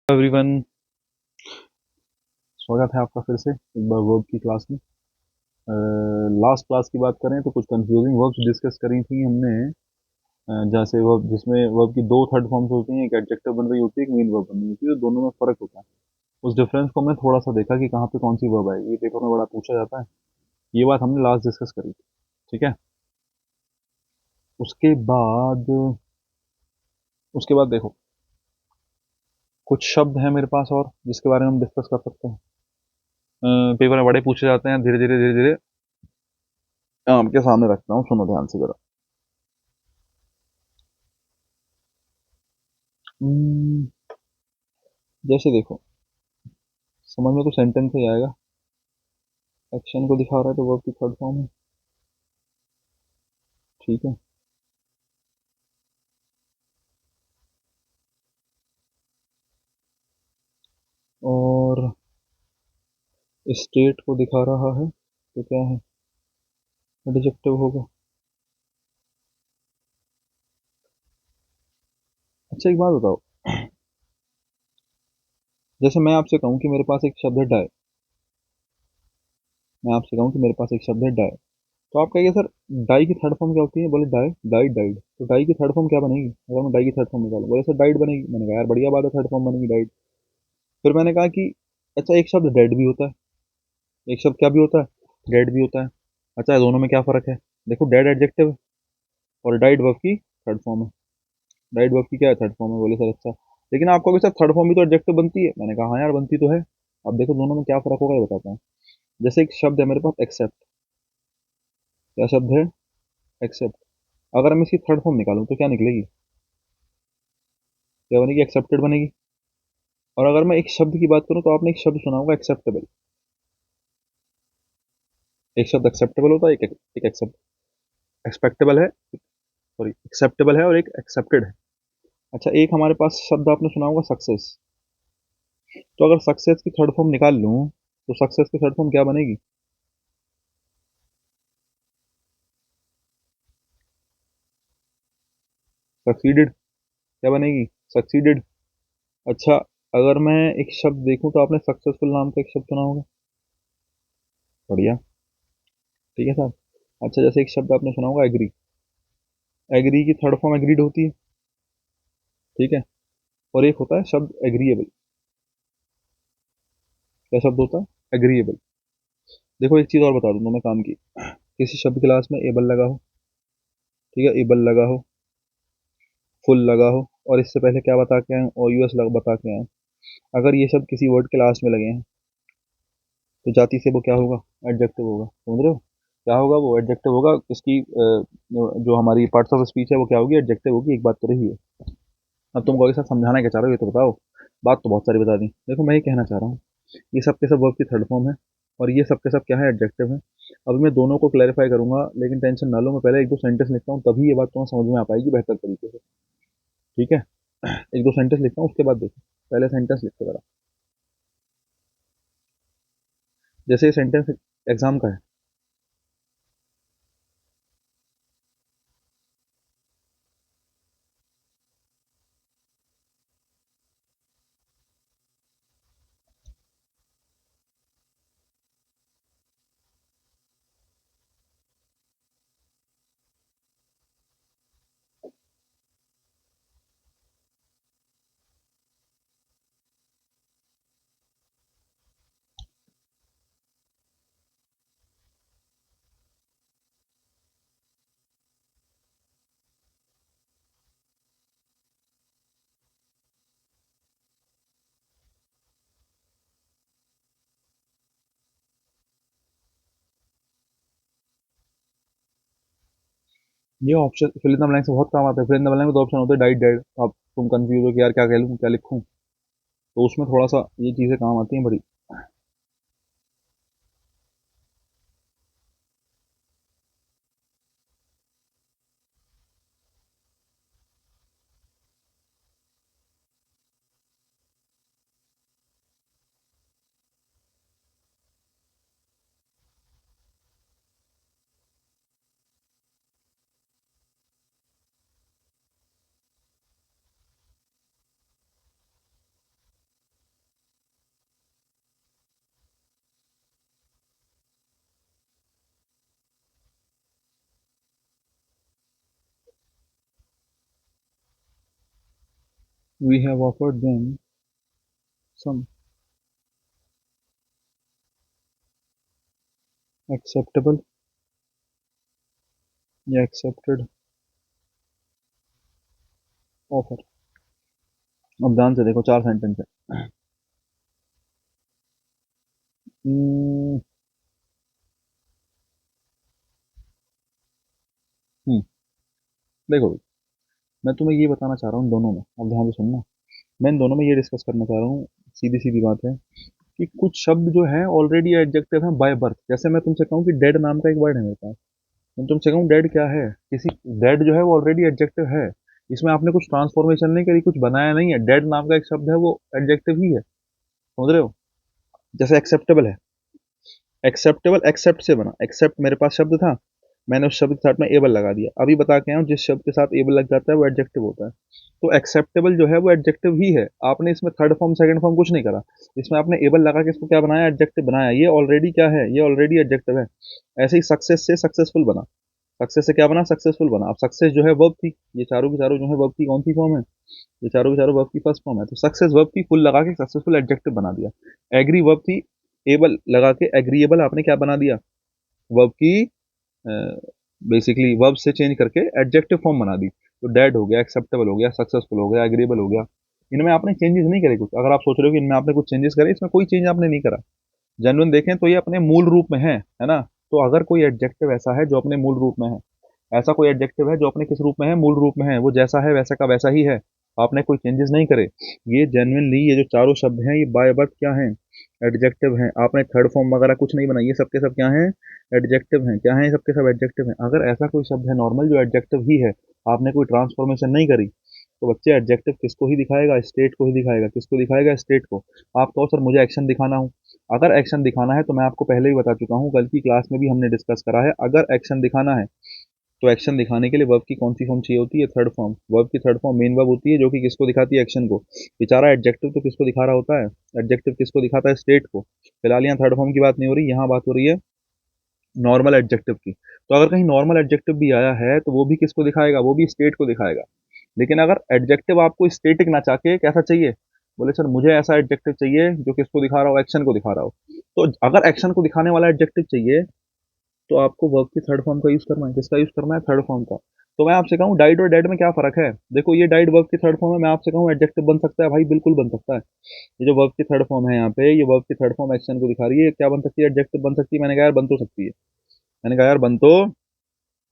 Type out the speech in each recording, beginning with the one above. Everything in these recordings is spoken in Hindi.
एवरीवन, स्वागत है आपका फिर से एक बार वर्ब की क्लास में। लास्ट क्लास की बात करें तो कुछ कंफ्यूजिंग वर्ब्स डिस्कस करी थी हमने। जैसे वर्ब जिसमें वर्ब की दो थर्ड फॉर्म्स होती हैं, एक एडजेक्टिव बन रही होती है, एक मेन वर्ब बन रही होती है, तो दोनों में फर्क होता है। उस डिफरेंस को हमने थोड़ा सा देखा कि कहाँ पे कौन सी वर्ब आएगी, ये पेपर में बड़ा पूछा जाता है। ये बात हमने लास्ट डिस्कस करी थी। ठीक है। उसके बाद उसके बाद देखो, कुछ शब्द हैं मेरे पास और जिसके बारे में हम डिस्कस कर सकते हैं। पेपर में बड़े पूछे जाते हैं। धीरे धीरे धीरे धीरे आपके सामने रखता हूँ, सुनो ध्यान से जरा। हम्म, जैसे देखो, समझ में तो सेंटेंस ही आएगा। एक्शन को दिखा रहा है तो वर्ब की थर्ड फॉर्म है। ठीक है। और स्टेट को दिखा रहा है तो क्या है? एडजेक्टिव होगा। अच्छा, एक बात बताओ। जैसे मैं आपसे कहूँ कि मेरे पास एक शब्द है डाई। मैं आपसे कहूँ कि मेरे पास एक शब्द है डाई, तो आप कहिए सर, डाई की थर्ड फॉर्म क्या होती है? बोले डाई, डाइड, डाइड। तो डाई की थर्ड फॉर्म क्या बनेगी? अगर मैं डाई की थर्ड फॉर्म निकालूं, बोले सर डाइड बनेगी। मैंने कहा यार बढ़िया बात है, थर्ड फॉर्म बनेगी डाइड। फिर मैंने कहा कि अच्छा, एक शब्द डेड भी होता है, एक शब्द क्या भी होता है? डेड भी होता है। अच्छा, दोनों में क्या फर्क है? देखो, डेड एडजेक्टिव है और डाइड वर्ब की थर्ड फॉर्म है। डाइड वर्ब की क्या है? थर्ड फॉर्म है। बोले सर अच्छा, लेकिन आपको भी सर थर्ड फॉर्म भी तो एडजेक्टिव बनती है। मैंने कहा हाँ यार, बनती तो है। अब देखो दोनों में क्या फर्क होगा, ये बताता हूँ। जैसे एक शब्द है मेरे पास एक्सेप्ट। क्या शब्द है? एक्सेप्ट। अगर मैं इसकी थर्ड फॉर्म निकालूं तो क्या निकलेगी? क्या बनेगी? एक्सेप्टेड बनेगी। और अगर मैं एक शब्द की बात करूं तो आपने एक शब्द सुना होगा, एक्सेप्टेबल। एक शब्द एक्सेप्टेबल होता है, एक एक्सेप्ट एक्सपेक्टेबल है, सॉरी एक्सेप्टेबल है, और एक एक्सेप्टेड है। अच्छा, एक हमारे पास शब्द आपने सुना होगा, सक्सेस। तो अगर सक्सेस की थर्ड फॉर्म निकाल लूं तो सक्सेस की थर्ड फॉर्म क्या बनेगी? सक्सीडेड। क्या बनेगी? सक्सीडेड। अच्छा, अगर मैं एक शब्द देखूं तो आपने सक्सेसफुल नाम का एक शब्द सुना होगा। बढ़िया। ठीक है सर। अच्छा, जैसे एक शब्द आपने सुना होगा, एग्री। एग्री की थर्ड फॉर्म एग्रीड होती है। ठीक है। और एक होता है शब्द एग्रीएबल। क्या शब्द होता है? एग्रीएबल। देखो, एक चीज और बता दूं तुम्हें काम की। किसी शब्द के लास्ट में एबल लगा हो, ठीक है, एबल लगा हो, फुल लगा हो, और इससे पहले क्या बता के आए? और यूएस लग बता के आए। अगर ये शब्द किसी वर्ड के लास्ट में लगे हैं तो जाति से वो क्या होगा? एडजेक्टिव होगा। समझ रहे हो? क्या होगा? वो एडजेक्टिव होगा। इसकी जो हमारी पार्ट्स ऑफ स्पीच है वो क्या होगी? एडजेक्टिव होगी। एक बात तो रही है। अब तुम कहोगे सर समझाना क्या चाह रहे हो, ये तो बताओ। बात तो बहुत सारी बता दी। देखो, मैं ये कहना चाह रहा हूँ, ये सब के सब वर्ब की थर्ड फॉर्म है, और ये सब के सब क्या है? एडजेक्टिव है। अब मैं दोनों को क्लैरिफाई करूंगा, लेकिन टेंशन ना लो, मैं पहले एक दो सेंटेंस लिखता हूँ, तभी ये बात तुम्हें समझ में आ पाएगी बेहतर तरीके से। ठीक है। एक दो सेंटेंस लिखता हूँ, उसके बाद देखो। पहले सेंटेंस लिखते जरा। जैसे ये सेंटेंस एग्जाम का है। ये option fill in the blank से बहुत काम आता है। फिल इन द ब्लैंक में तो ऑप्शन होते हैं डाइट डेड। अब तुम कंफ्यूज हो कि यार क्या कह लूँ, क्या लिखूं, तो उसमें थोड़ा सा ये चीजें काम आती हैं बड़ी। We have offered them some acceptable या accepted offer. अब ध्यान से देखो, 4 सेंटेंस है। हम्म, हम्म, देखो, मैं तुम्हें ये बताना चाह रहा हूँ दोनों में, अब ध्यान से सुनना। मैं इन दोनों में ये डिस्कस करना चाह रहा हूँ, सीधी सीधी बात है कि कुछ शब्द जो है ऑलरेडी एडजेक्टिव है बाय बर्थ। जैसे मैं तुमसे कहूँ कि डेड नाम का एक वर्ड है मेरे पास, मैं तुमसे कहूँ डेड क्या है, किसी डेड जो है वो ऑलरेडी एडजेक्टिव है। इसमें आपने कुछ ट्रांसफॉर्मेशन नहीं करी, कुछ बनाया नहीं है। डेड नाम का एक शब्द है, वो एडजेक्टिव ही है, समझ रहे हो? जैसे एक्सेप्टेबल है, एक्सेप्टेबल एक्सेप्ट से बना, एक्सेप्ट मेरे पास शब्द था, मैंने उस शब्द के साथ में एबल लगा दिया। अभी बता के आया हूँ, जिस शब्द के साथ एबल लग जाता है वो एडजेक्टिव होता है। तो एक्सेप्टेबल जो है वो एडजेक्टिव ही है। आपने इसमें थर्ड फॉर्म सेकंड फॉर्म कुछ नहीं करा, इसमें आपने एबल लगा के इसको क्या बनाया, एडजेक्टिव बनाया। ये ऑलरेडी क्या है, ये ऑलरेडी एडजेक्टिव है। ऐसे ही सक्सेस से सक्सेसफुल बना, सक्सेस से क्या बना, सक्सेसफुल बना। अब सक्सेस जो है वर्ब थी, ये चारों की चारों जो है वर्ब की कौन सी फॉर्म है, ये चारों की चारों वर्ब की फर्स्ट फॉर्म है। तो सक्सेस वर्ब की फुल लगा के सक्सेसफुल एडजेक्टिव बना दिया। एग्री वर्ब थी, एबल लगा के एग्रीएबल आपने क्या बना दिया, वर्ब की बेसिकली वर्ब से चेंज करके एडजेक्टिव फॉर्म बना दी। तो डेड हो गया, एक्सेप्टेबल हो गया, सक्सेसफुल हो गया, एग्रीएबल हो गया। इनमें आपने चेंजेस नहीं करे कुछ। अगर आप सोच रहे हो कि इनमें आपने कुछ चेंजेस करे, इसमें कोई चेंज आपने नहीं करा। जेन्युइन देखें तो ये अपने मूल रूप में है ना? तो अगर कोई एडजेक्टिव ऐसा है जो अपने मूल रूप में है, ऐसा कोई एडजेक्टिव है जो अपने किस रूप में है, मूल रूप में है, वो जैसा है वैसा का वैसा ही है, आपने कोई चेंजेस नहीं करे। ये जेन्युइनली ये जो चारों शब्द हैं ये बाय बर्थ क्या हैं, एडजेक्टिव हैं। आपने थर्ड फॉर्म वगैरह कुछ नहीं बनाई, ये सबके सब क्या हैं, एडजेक्टिव हैं। क्या हैं, ये सबके सब एडजेक्टिव हैं। अगर ऐसा कोई शब्द है नॉर्मल जो एडजेक्टिव ही है, आपने कोई ट्रांसफॉर्मेशन नहीं करी, तो बच्चे एडजेक्टिव किसको ही दिखाएगा, स्टेट को ही दिखाएगा। किसको दिखाएगा, स्टेट को। आप कहो सर मुझे एक्शन दिखाना हो, अगर एक्शन दिखाना है तो मैं आपको पहले ही बता चुका हूँ, कल की क्लास में भी हमने डिस्कस करा है। अगर एक्शन दिखाना है तो एक्शन दिखाने के लिए वर्ब की कौन सी फॉर्म चाहिए होती है, थर्ड फॉर्म। वर्ब की थर्ड फॉर्म मेन वर्ब होती है, जो कि किसको दिखाती है, एक्शन को। बेचारा एडजेक्टिव तो किसको दिखा रहा होता है, एडजेक्टिव किसको दिखाता है, स्टेट को। फिलहाल यहाँ थर्ड फॉर्म की बात नहीं हो रही, यहाँ बात हो रही है नॉर्मल एडजेक्टिव की। तो अगर कहीं नॉर्मल एडजेक्टिव भी आया है तो वो भी किसको दिखाएगा, वो भी स्टेट को दिखाएगा। लेकिन अगर एडजेक्टिव आपको स्टेटिक ना चाहे, कैसा चाहिए, बोले सर मुझे ऐसा एडजेक्टिव चाहिए जो किसको दिखा रहा हो, एक्शन को दिखा रहा हो। तो अगर एक्शन को दिखाने वाला एडजेक्टिव चाहिए, तो आपको वर्ब की थर्ड फॉर्म का यूज करना है। किसका यूज करना है, थर्ड फॉर्म का। तो मैं आपसे कहूँ डाइड और डेड में क्या फर्क है, देखो ये डाइड वर्ब की थर्ड फॉर्म है, मैं आपसे कहूँ एडजेक्टिव बन सकता है, भाई बिल्कुल बन सकता है। ये जो वर्ब की थर्ड फॉर्म है यहाँ पे, ये वर्ब की थर्ड फॉर्म एक्शन को दिखा रही है, क्या बन सकती है, एडजेक्टिव बन सकती है। मैंने कहा यार बन तो सकती है, मैंने कहा यार बन तो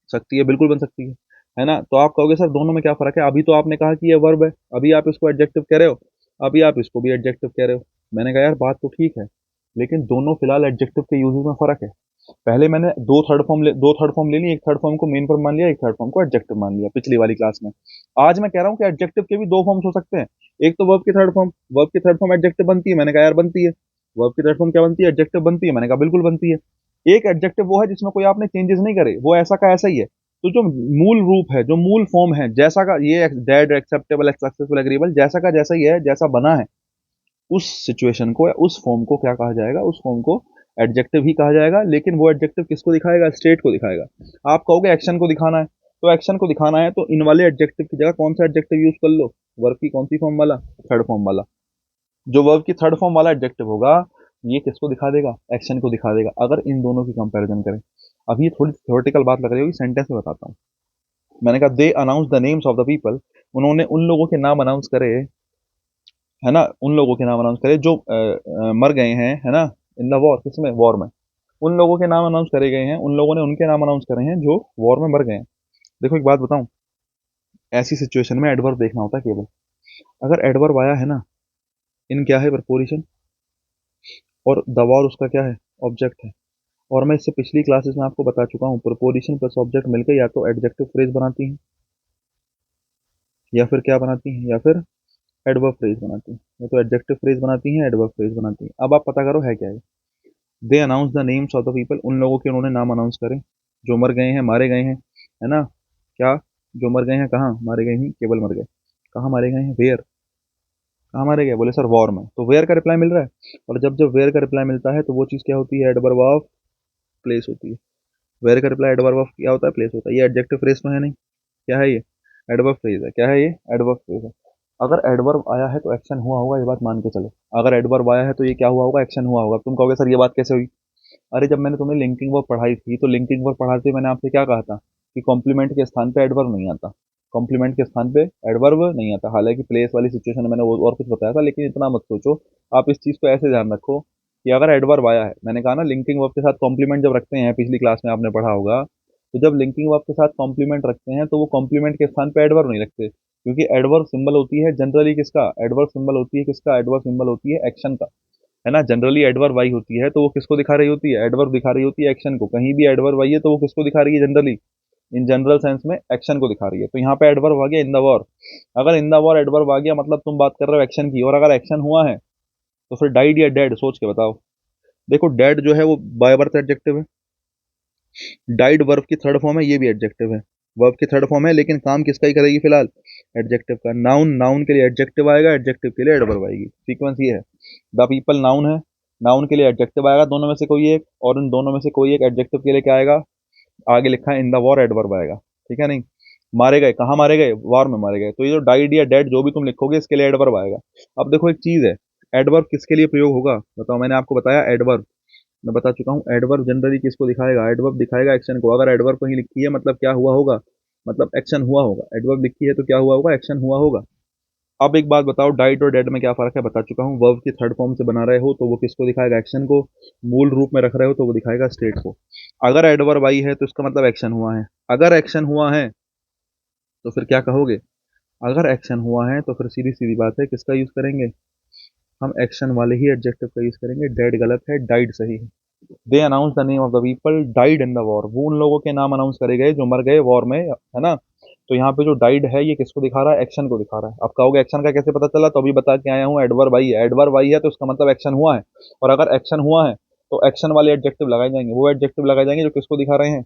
सकती है, बिल्कुल बन सकती है ना? तो आप कहोगे सर दोनों में क्या फर्क है, अभी तो आपने कहा कि ये वर्ब है, अभी आप इसको एडजेक्टिव कह रहे हो, अभी आप इसको भी एडजेक्टिव कह रहे हो। मैंने कहा यार बात तो ठीक है, लेकिन दोनों फिलहाल एडजेक्टिव के यूजेस में फर्क है। पहले मैंने दो थर्ड फॉर्म ले ली, एक थर्ड फॉर्म को मेन फॉर्म मान लिया, एक थर्ड फॉर्म को एडजेक्टिव मान लिया पिछली वाली क्लास में। आज मैं कह रहा हूँ कि एडजेक्टिव के भी दो फॉर्म्स हो सकते हैं। एक तो वर्ब की थर्ड फॉर्म, वर्ब की थर्ड फॉर्म एडजेक्टिव बनती है, मैंने कहा यार बनती है। वर्ब की थर्ड फॉर्म क्या बनती है, एडजेक्टिव बनती है, मैंने कहा बिल्कुल बनती है। एक एडजेक्टिव वो है जिसमें कोई आपने चेंजेस नहीं करे, वो ऐसा का ऐसा ही है। तो जो मूल रूप है, जो मूल फॉर्म है, जैसा का ये डेड, एक्सेप्टेबल, सक्सेसफुल, एग्रीबल, जैसा का जैसा ही है, जैसा बना है, उस सिचुएशन को या उस फॉर्म को क्या कहा जाएगा, उस फॉर्म को एडजेक्टिव ही कहा जाएगा। लेकिन वो एडजेक्टिव किसको दिखाएगा, स्टेट को दिखाएगा। आप कहोगे एक्शन को दिखाना है, तो एक्शन को दिखाना है तो इन वाले एडजेक्टिव की जगह कौन सा एडजेक्टिव यूज कर लो, वर्ब की कौन सी फॉर्म वाला, थर्ड फॉर्म वाला। जो वर्ब की थर्ड फॉर्म वाला एडजेक्टिव होगा, ये किसको दिखा देगा, एक्शन को दिखा देगा। अगर इन दोनों की कंपैरिजन करें, अब ये थोड़ी थ्योरेटिकल बात लग रही होगी, सेंटेंस में बताता हूँ। मैंने कहा दे announce the names of the people, उन्होंने उन लोगों के नाम अनाउंस करे, है ना, उन लोगों के नाम अनाउंस करे जो मर गए हैं, है ना, इन द वॉर, किसमें, वॉर में। उन लोगों के नाम अनाउंस करे गए हैं, उन लोगों ने उनके नाम अनाउंस करे हैं जो वॉर में मर गए हैं। देखो एक बात बताऊं, ऐसी सिचुएशन में एडवर्ब देखना होता है केवल। अगर एडवर्ब आया है ना, इन क्या है, प्रपोजिशन, और द वॉर उसका क्या है, ऑब्जेक्ट है। और मैं इससे पिछली क्लासेस में आपको बता चुका हूँ, प्रपोजिशन प्लस ऑब्जेक्ट मिलकर या तो एडजेक्टिव फ्रेज बनाती हैं, या फिर क्या बनाती हैं, या फिर एडवर्ब फ्रेज बनाती हैं। या तो एडजेक्टिव फ्रेज बनाती हैं, एडवर्ब फ्रेज बनाती हैं। अब आप पता करो है क्या है। दे announce the names of the people, उन लोगों के उन्होंने नाम अनाउंस करें जो मर गए हैं, मारे गए हैं, है ना। क्या, जो मर गए हैं, कहाँ मारे गए हैं, केवल मर गए। कहाँ मारे गए हैं, वेयर, कहाँ मारे गए, बोले सर वॉर में, तो वेयर का रिप्लाई मिल रहा है। और जब जब वेयर का रिप्लाई मिलता है तो वो चीज़ क्या होती है, एडवर्ब ऑफ प्लेस होती है। वेयर का रिप्लाई एडवर्ब ऑफ क्या होता है, प्लेस होता है। ये एडजेक्टिव फ्रेज तो है नहीं, क्या है ये, एडवर्ब फ्रेज है। क्या है ये, एडवर्ब फ्रेज है। अगर एडवर्ब आया है तो एक्शन हुआ होगा, ये बात मान के चलो। अगर एडवर्ब आया है तो ये क्या हुआ होगा, एक्शन हुआ होगा। तुम कहोगे सर ये बात कैसे हुई? अरे जब मैंने तुम्हें लिंकिंग वर्ब पढ़ाई थी तो लिंकिंग वर्ब पढ़ाते मैंने आपसे क्या कहा था कि कॉम्प्लीमेंट के स्थान पे एडवर्ब नहीं आता। कॉम्प्लीमेंट के स्थान पे एडवर्ब नहीं आता। हालांकि प्लेस वाली सिचुएशन में मैंने वो और कुछ बताया था, लेकिन इतना मत सोचो। आप इस चीज़ को ऐसे ध्यान रखो कि अगर एडवर्ब आया है, मैंने कहा ना लिंकिंग वर्ब के साथ कॉम्प्लीमेंट जब रखते हैं, पिछली क्लास में आपने पढ़ा होगा, तो जब लिंकिंग वर्ब के साथ कॉम्प्लीमेंट रखते हैं तो वो कॉम्प्लीमेंट के स्थान पे एडवर्ब नहीं रखते, क्योंकि एडवर्ब सिंबल होती है जनरली किसका, एडवर्ब सिंबल होती है किसका, एडवर्ब सिंबल होती है एक्शन का, है ना। जनरली एडवर्ब आई होती है तो वो किसको दिखा रही होती है, एडवर्ब दिखा रही होती है एक्शन को। कहीं भी एडवर्ब आई है तो वो किसको दिखा रही है जनरली, इन जनरल सेंस में एक्शन को दिखा रही है। तो यहाँ पे एडवर्ब आ गया इन द वॉर। अगर इन द वॉर एडवर्ब आ गया मतलब तुम बात कर रहे हो एक्शन की, और अगर एक्शन हुआ है तो फिर डाइड या डेड, सोच के बताओ। देखो डेड जो है वो बाय बर्थ एडजेक्टिव है, डाइड वर्ब की थर्ड फॉर्म है, ये भी एडजेक्टिव है। वर्ब की थर्ड फॉर्म है लेकिन काम किसका ही करेगी फिलहाल, एडजेक्टिव का। नाउन, नाउन के लिए एडजेक्टिव आएगा, एडजेक्टिव के लिए एडवर्ब आएगी। सीक्वेंस ये है। द पीपल नाउन है, नाउन के लिए एडजेक्टिव आएगा दोनों में से कोई एक, और इन दोनों में से कोई एक एडजेक्टिव के लिए क्या आएगा, आगे लिखा है इन द वॉर एडवर्ब आएगा। ठीक है नहीं, मारे गए, कहाँ मारे गए, वॉर में मारे गए। तो ये जो डाइड या डेड जो भी तुम लिखोगे इसके लिए एडवर्ब आएगा। अब देखो एक चीज है, एडवर्ब किसके लिए प्रयोग होगा बताओ। मैंने आपको बताया एडवर्ब, मैं बता चुका हूँ एडवर्ब जनरली किसको दिखाएगा, एडवर्ब दिखाएगा एक्शन को। अगर एडवर्ब कहीं लिखी है मतलब क्या हुआ होगा, मतलब एक्शन हुआ होगा। एडवर्ब लिखी है तो क्या हुआ होगा, एक्शन हुआ होगा। अब एक बात बताओ, डाइट और डेड में क्या फर्क है, बता चुका हूँ। वर्ब की थर्ड फॉर्म से बना रहे हो तो वो किसको दिखाएगा, एक्शन को। मूल रूप में रख रहे हो तो वो दिखाएगा स्टेट को। अगर एडवर्ब आई है तो इसका मतलब एक्शन हुआ है। अगर एक्शन हुआ है तो फिर क्या कहोगे, अगर एक्शन हुआ है तो फिर सीधी सीधी बात है किसका यूज करेंगे, हम एक्शन वाले ही एडजेक्टिव का यूज करेंगे। डेड गलत है, डाइड सही है। दे announce the name of the people died in the war, वो उन लोगों के नाम अनाउंस करे गए जो मर गए वॉर में, है ना। तो यहाँ पे जो डाइड है ये किसको दिखा रहा है, एक्शन को दिखा रहा है। अब कहोगे एक्शन का कैसे पता चला, तो अभी बता के आया हूँ, एडवर्ब आई है। एडवर्ब आई है तो इसका मतलब एक्शन हुआ है, और अगर एक्शन हुआ है तो एक्शन वाले एडजेक्टिव लगाए जाएंगे। वो एडजेक्टिव लगाए जाएंगे जो किसको दिखा रहे हैं,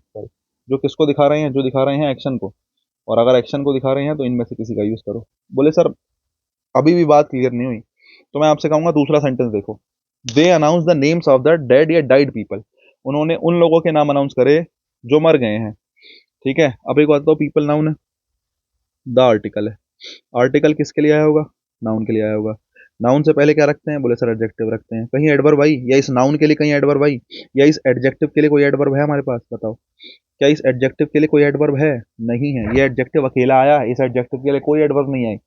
जो किसको दिखा रहे हैं, जो दिखा रहे हैं एक्शन को। और अगर एक्शन को दिखा रहे हैं तो इनमें से किसी का यूज करो। बोले सर अभी भी बात क्लियर नहीं हुई, तो मैं आपसे कहूंगा दूसरा सेंटेंस देखो। दे announce the names of the dead या डाइड पीपल, उन्होंने उन लोगों के नाम अनाउंस करे जो मर गए हैं। ठीक है, अब एक बात बताओ, पीपल नाउन है, द आर्टिकल है। आर्टिकल किसके लिए आया होगा, नाउन के लिए आया होगा। नाउन से पहले क्या रखते हैं, बोले सर एडजेक्टिव रखते हैं। कहीं एडवर्ब आई, या इस नाउन के लिए कहीं एडवर्ब आई, या इस एडजेक्टिव के लिए कोई एडवर्ब है हमारे पास, बताओ। क्या इस एडजेक्टिव के लिए कोई एडवर्ब है, नहीं है। ये एडजेक्टिव अकेला आया, इस एडजेक्टिव के लिए कोई एडवर्ब नहीं आई।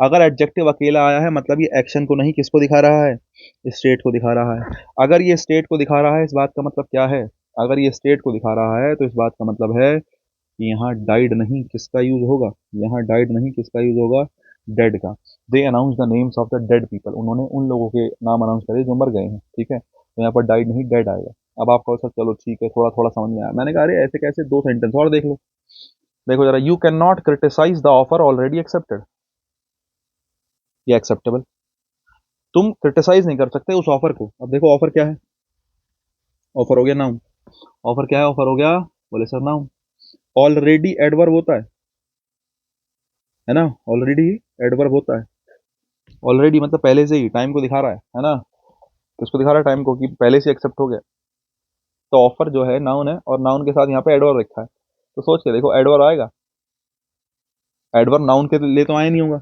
अगर एडजेक्टिव अकेला आया है मतलब ये एक्शन को नहीं किसको दिखा रहा है, स्टेट को दिखा रहा है। अगर ये स्टेट को दिखा रहा है इस बात का मतलब क्या है, अगर ये स्टेट को दिखा रहा है तो इस बात का मतलब है कि यहाँ डाइड नहीं किसका यूज होगा, यहाँ डाइड नहीं किसका यूज होगा, डेड का। दे announce the names of the dead people, उन्होंने उन लोगों के नाम अनाउंस करे जो मर गए हैं। ठीक है, तो यहाँ पर डाइड नहीं डेड आएगा। अब आप कहो सर चलो ठीक है, थोड़ा थोड़ा समझ में आया। मैंने कहा अरे ऐसे कैसे, दो सेंटेंस और देख लो। देखो जरा, you can not criticise the offer already accepted, ये एक्सेप्टेबल। तुम क्रिटिसाइज नहीं कर सकते उस ऑफर को। अब देखो ऑफर क्या है, ऑफर हो गया नाउन। ऑफर क्या है, ऑफर हो गया, बोले सर नाउन। ऑलरेडी एडवर्ब होता है ना, ऑलरेडी एडवर्ब होता है। ऑलरेडी मतलब पहले से ही, टाइम को दिखा रहा है ना। किसको दिखा रहा है, टाइम को, कि पहले से एक्सेप्ट हो गया। तो ऑफर जो है नाउन है, और नाउन के साथ यहाँ पे एडवर्ब रखा है। तो सोच के देखो एडवर्ब आएगा, एडवर्ब नाउन के लिए तो आया नहीं होगा।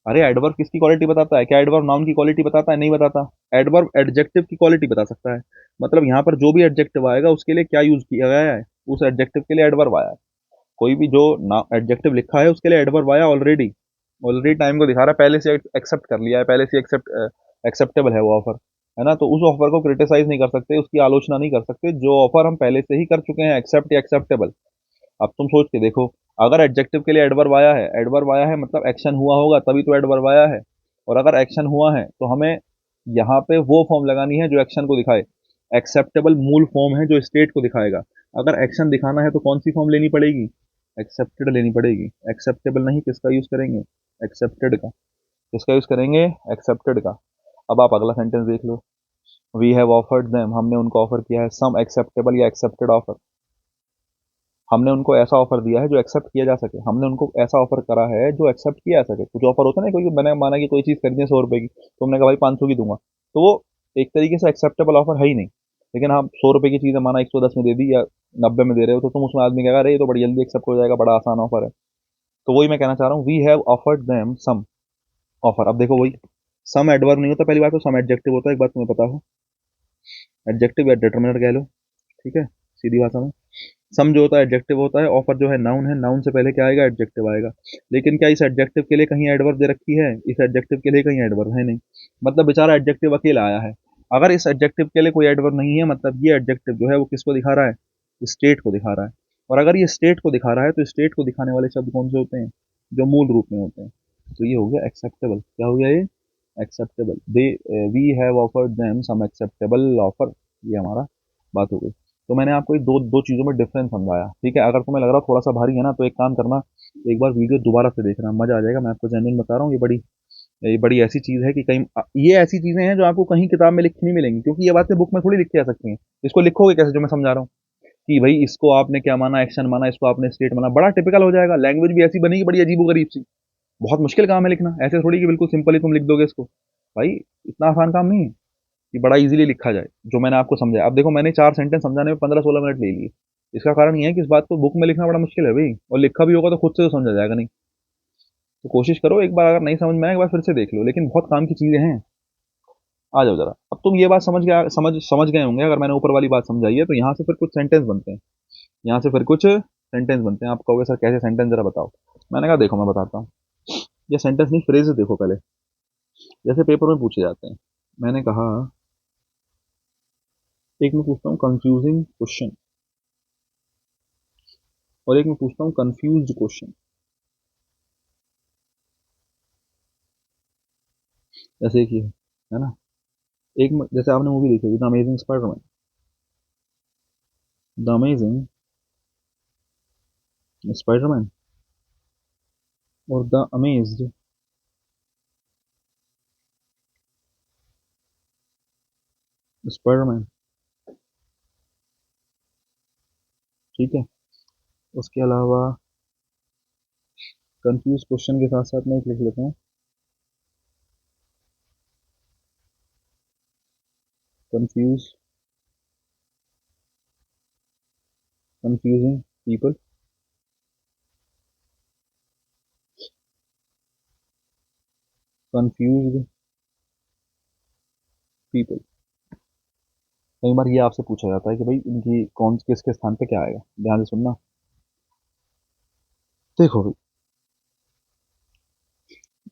अरे एडवर्ब किसकी क्वालिटी बताता है, क्या एडवर्ब नाउन की क्वालिटी बताता है, नहीं बताता। एडवर्ब एडजेक्टिव की क्वालिटी बता सकता है। मतलब यहाँ पर जो भी एडजेक्टिव आएगा उसके लिए क्या यूज किया गया है, उस एडजेक्टिव के लिए एडवर्ब आया है। कोई भी जो एडजेक्टिव लिखा है उसके लिए एडवर्ब आया ऑलरेडी। ऑलरेडी टाइम को दिखा रहा है, पहले से एक्सेप्ट कर लिया है, पहले से एक्सेप्टेबल है वो ऑफर, है ना। तो उस ऑफर को क्रिटिसाइज नहीं कर सकते, उसकी आलोचना नहीं कर सकते, जो ऑफर हम पहले से ही कर चुके हैं, एक्सेप्ट या एक्सेप्टेबल। अब तुम सोच के देखो, अगर एडजेक्टिव के लिए एडवर्ब आया है, एडवर्ब आया है मतलब एक्शन हुआ होगा तभी तो एडवर्ब आया है। और अगर एक्शन हुआ है तो हमें यहाँ पे वो फॉर्म लगानी है जो एक्शन को दिखाए। एक्सेप्टेबल मूल फॉर्म है जो स्टेट को दिखाएगा। अगर एक्शन दिखाना है तो कौन सी फॉर्म लेनी पड़ेगी, एक्सेप्टेड लेनी पड़ेगी। एक्सेप्टेबल नहीं किसका यूज करेंगे, एक्सेप्टेड का। किसका यूज करेंगे, एक्सेप्टेड का। अब आप अगला सेंटेंस देख लो, वी हैव ऑफर्ड देम, हमने उनको ऑफर किया है सम एक्सेप्टेबल या एक्सेप्टेड ऑफर। हमने उनको ऐसा ऑफर दिया है जो एक्सेप्ट किया जा सके, हमने उनको ऐसा ऑफर करा है जो एक्सेप्ट किया जा सके। कुछ ऑफर होता है ना, कोई मैंने माना कि कोई चीज़ खरीदनी है 100 रुपए की, तो हमने कहा भाई 500 की दूंगा, तो वो एक तरीके से एक्सेप्टेबल ऑफर है ही नहीं। लेकिन हाँ 100 रुपए की चीज़ है, माना 110 में दे दी या 90 में दे रहे हो, तो तुम उसमें आदमी कहेगा अरे ये तो बड़ी जल्दी एक्सेप्ट हो जाएगा, बड़ा आसान ऑफर है। तो वही मैं कहना चाह रहा हूँ, we have offered them some, offer. अब देखो वही, सम एडवर्ब नहीं होता पहली बात, तो सम एडजेक्टिव होता है, एक बात तुम्हें पता हो। एडजेक्टिव या डिटर्मिनर कह लो, ठीक है, सीधी भाषा में। सम जो होता है एडजेक्टिव होता है, ऑफर जो है नाउन है, नाउन से पहले क्या आएगा, एडजेक्टिव आएगा। लेकिन क्या इस एडजेक्टिव के लिए कहीं एडवर्ब दे रखी है? इस एडजेक्टिव के लिए कहीं एडवर्ब है नहीं, मतलब बेचारा एडजेक्टिव अकेला आया है। अगर इस एडजेक्टिव के लिए कोई एडवर्ब नहीं है, मतलब ये एडजेक्टिव जो है वो किसको दिखा रहा है? स्टेट को दिखा रहा है। और अगर ये स्टेट को दिखा रहा है, तो स्टेट को दिखाने वाले शब्द कौन से होते हैं? जो मूल रूप में होते हैं। तो ये हो गया एक्सेप्टेबल। क्या हो गया ये? Acceptable. They, we have offered them some acceptable offer, ये हमारा बात हो गई। तो मैंने आपको ये दो दो चीज़ों में डिफरेंस समझाया, ठीक है। अगर तुम्हें लग रहा हो थोड़ा सा भारी है ना, तो एक काम करना, एक बार वीडियो दोबारा से देखना, मजा आ जाएगा। मैं आपको जेन्युइन बता रहा हूँ, ये बड़ी ऐसी चीज़ है कि कहीं ये ऐसी चीज़ें हैं जो आपको कहीं किताब में लिखी नहीं मिलेंगी, क्योंकि ये बातें बुक में थोड़ी लिखी जा सकती हैं। इसको लिखोगे कैसे, जो मैं समझा रहा हूँ कि भाई इसको आपने क्या माना, एक्शन माना, इसको आपने स्टेट माना, बड़ा टिपिकल हो जाएगा, लैंग्वेज भी ऐसी बनेगी बड़ी अजीबोगरीब सी। बहुत मुश्किल काम है लिखना, ऐसे थोड़ी कि बिल्कुल सिंपली तुम लिख दोगे इसको। भाई इतना आसान काम नहीं है कि बड़ा इजीली लिखा जाए, जो मैंने आपको समझाया। अब देखो मैंने 4 सेंटेंस समझाने में 15-16 मिनट ले लिए। इसका कारण ये है कि इस बात को बुक में लिखना बड़ा मुश्किल है भाई, और लिखा भी होगा तो खुद से तो समझा जाएगा नहीं। तो कोशिश करो, एक बार अगर नहीं समझ में आए एक बार फिर से देख लो, लेकिन बहुत काम की चीजें हैं। आ जाओ जरा, अब तुम ये बात समझ गए होंगे, अगर मैंने ऊपर वाली बात समझाई है, तो यहाँ से फिर कुछ सेंटेंस बनते हैं। यहाँ से फिर कुछ सेंटेंस बनते हैं। आप कहोगे सर कैसे सेंटेंस, जरा बताओ। मैंने कहा देखो मैं बताता हूँ। ये सेंटेंस नहीं, फ्रेज देखो पहले, जैसे पेपर में पूछे जाते हैं। मैंने कहा, एक मैं पूछता हूँ कंफ्यूजिंग क्वेश्चन, और एक मैं पूछता हूँ कंफ्यूज्ड क्वेश्चन। जैसे कि है ना, जैसे आपने मूवी देखी होगी the amazing Spiderman, the amazing Spiderman और द अमेज्ड स्पाइडरमैन, ठीक है। उसके अलावा कंफ्यूज क्वेश्चन के साथ साथ मैं एक लिख लेता हूँ, confuse confusing people, confused people. कई बार ये आपसे पूछा जाता है कि भाई इनकी कौन किसके स्थान पे क्या आएगा, ध्यान से सुनना। देखो भाई,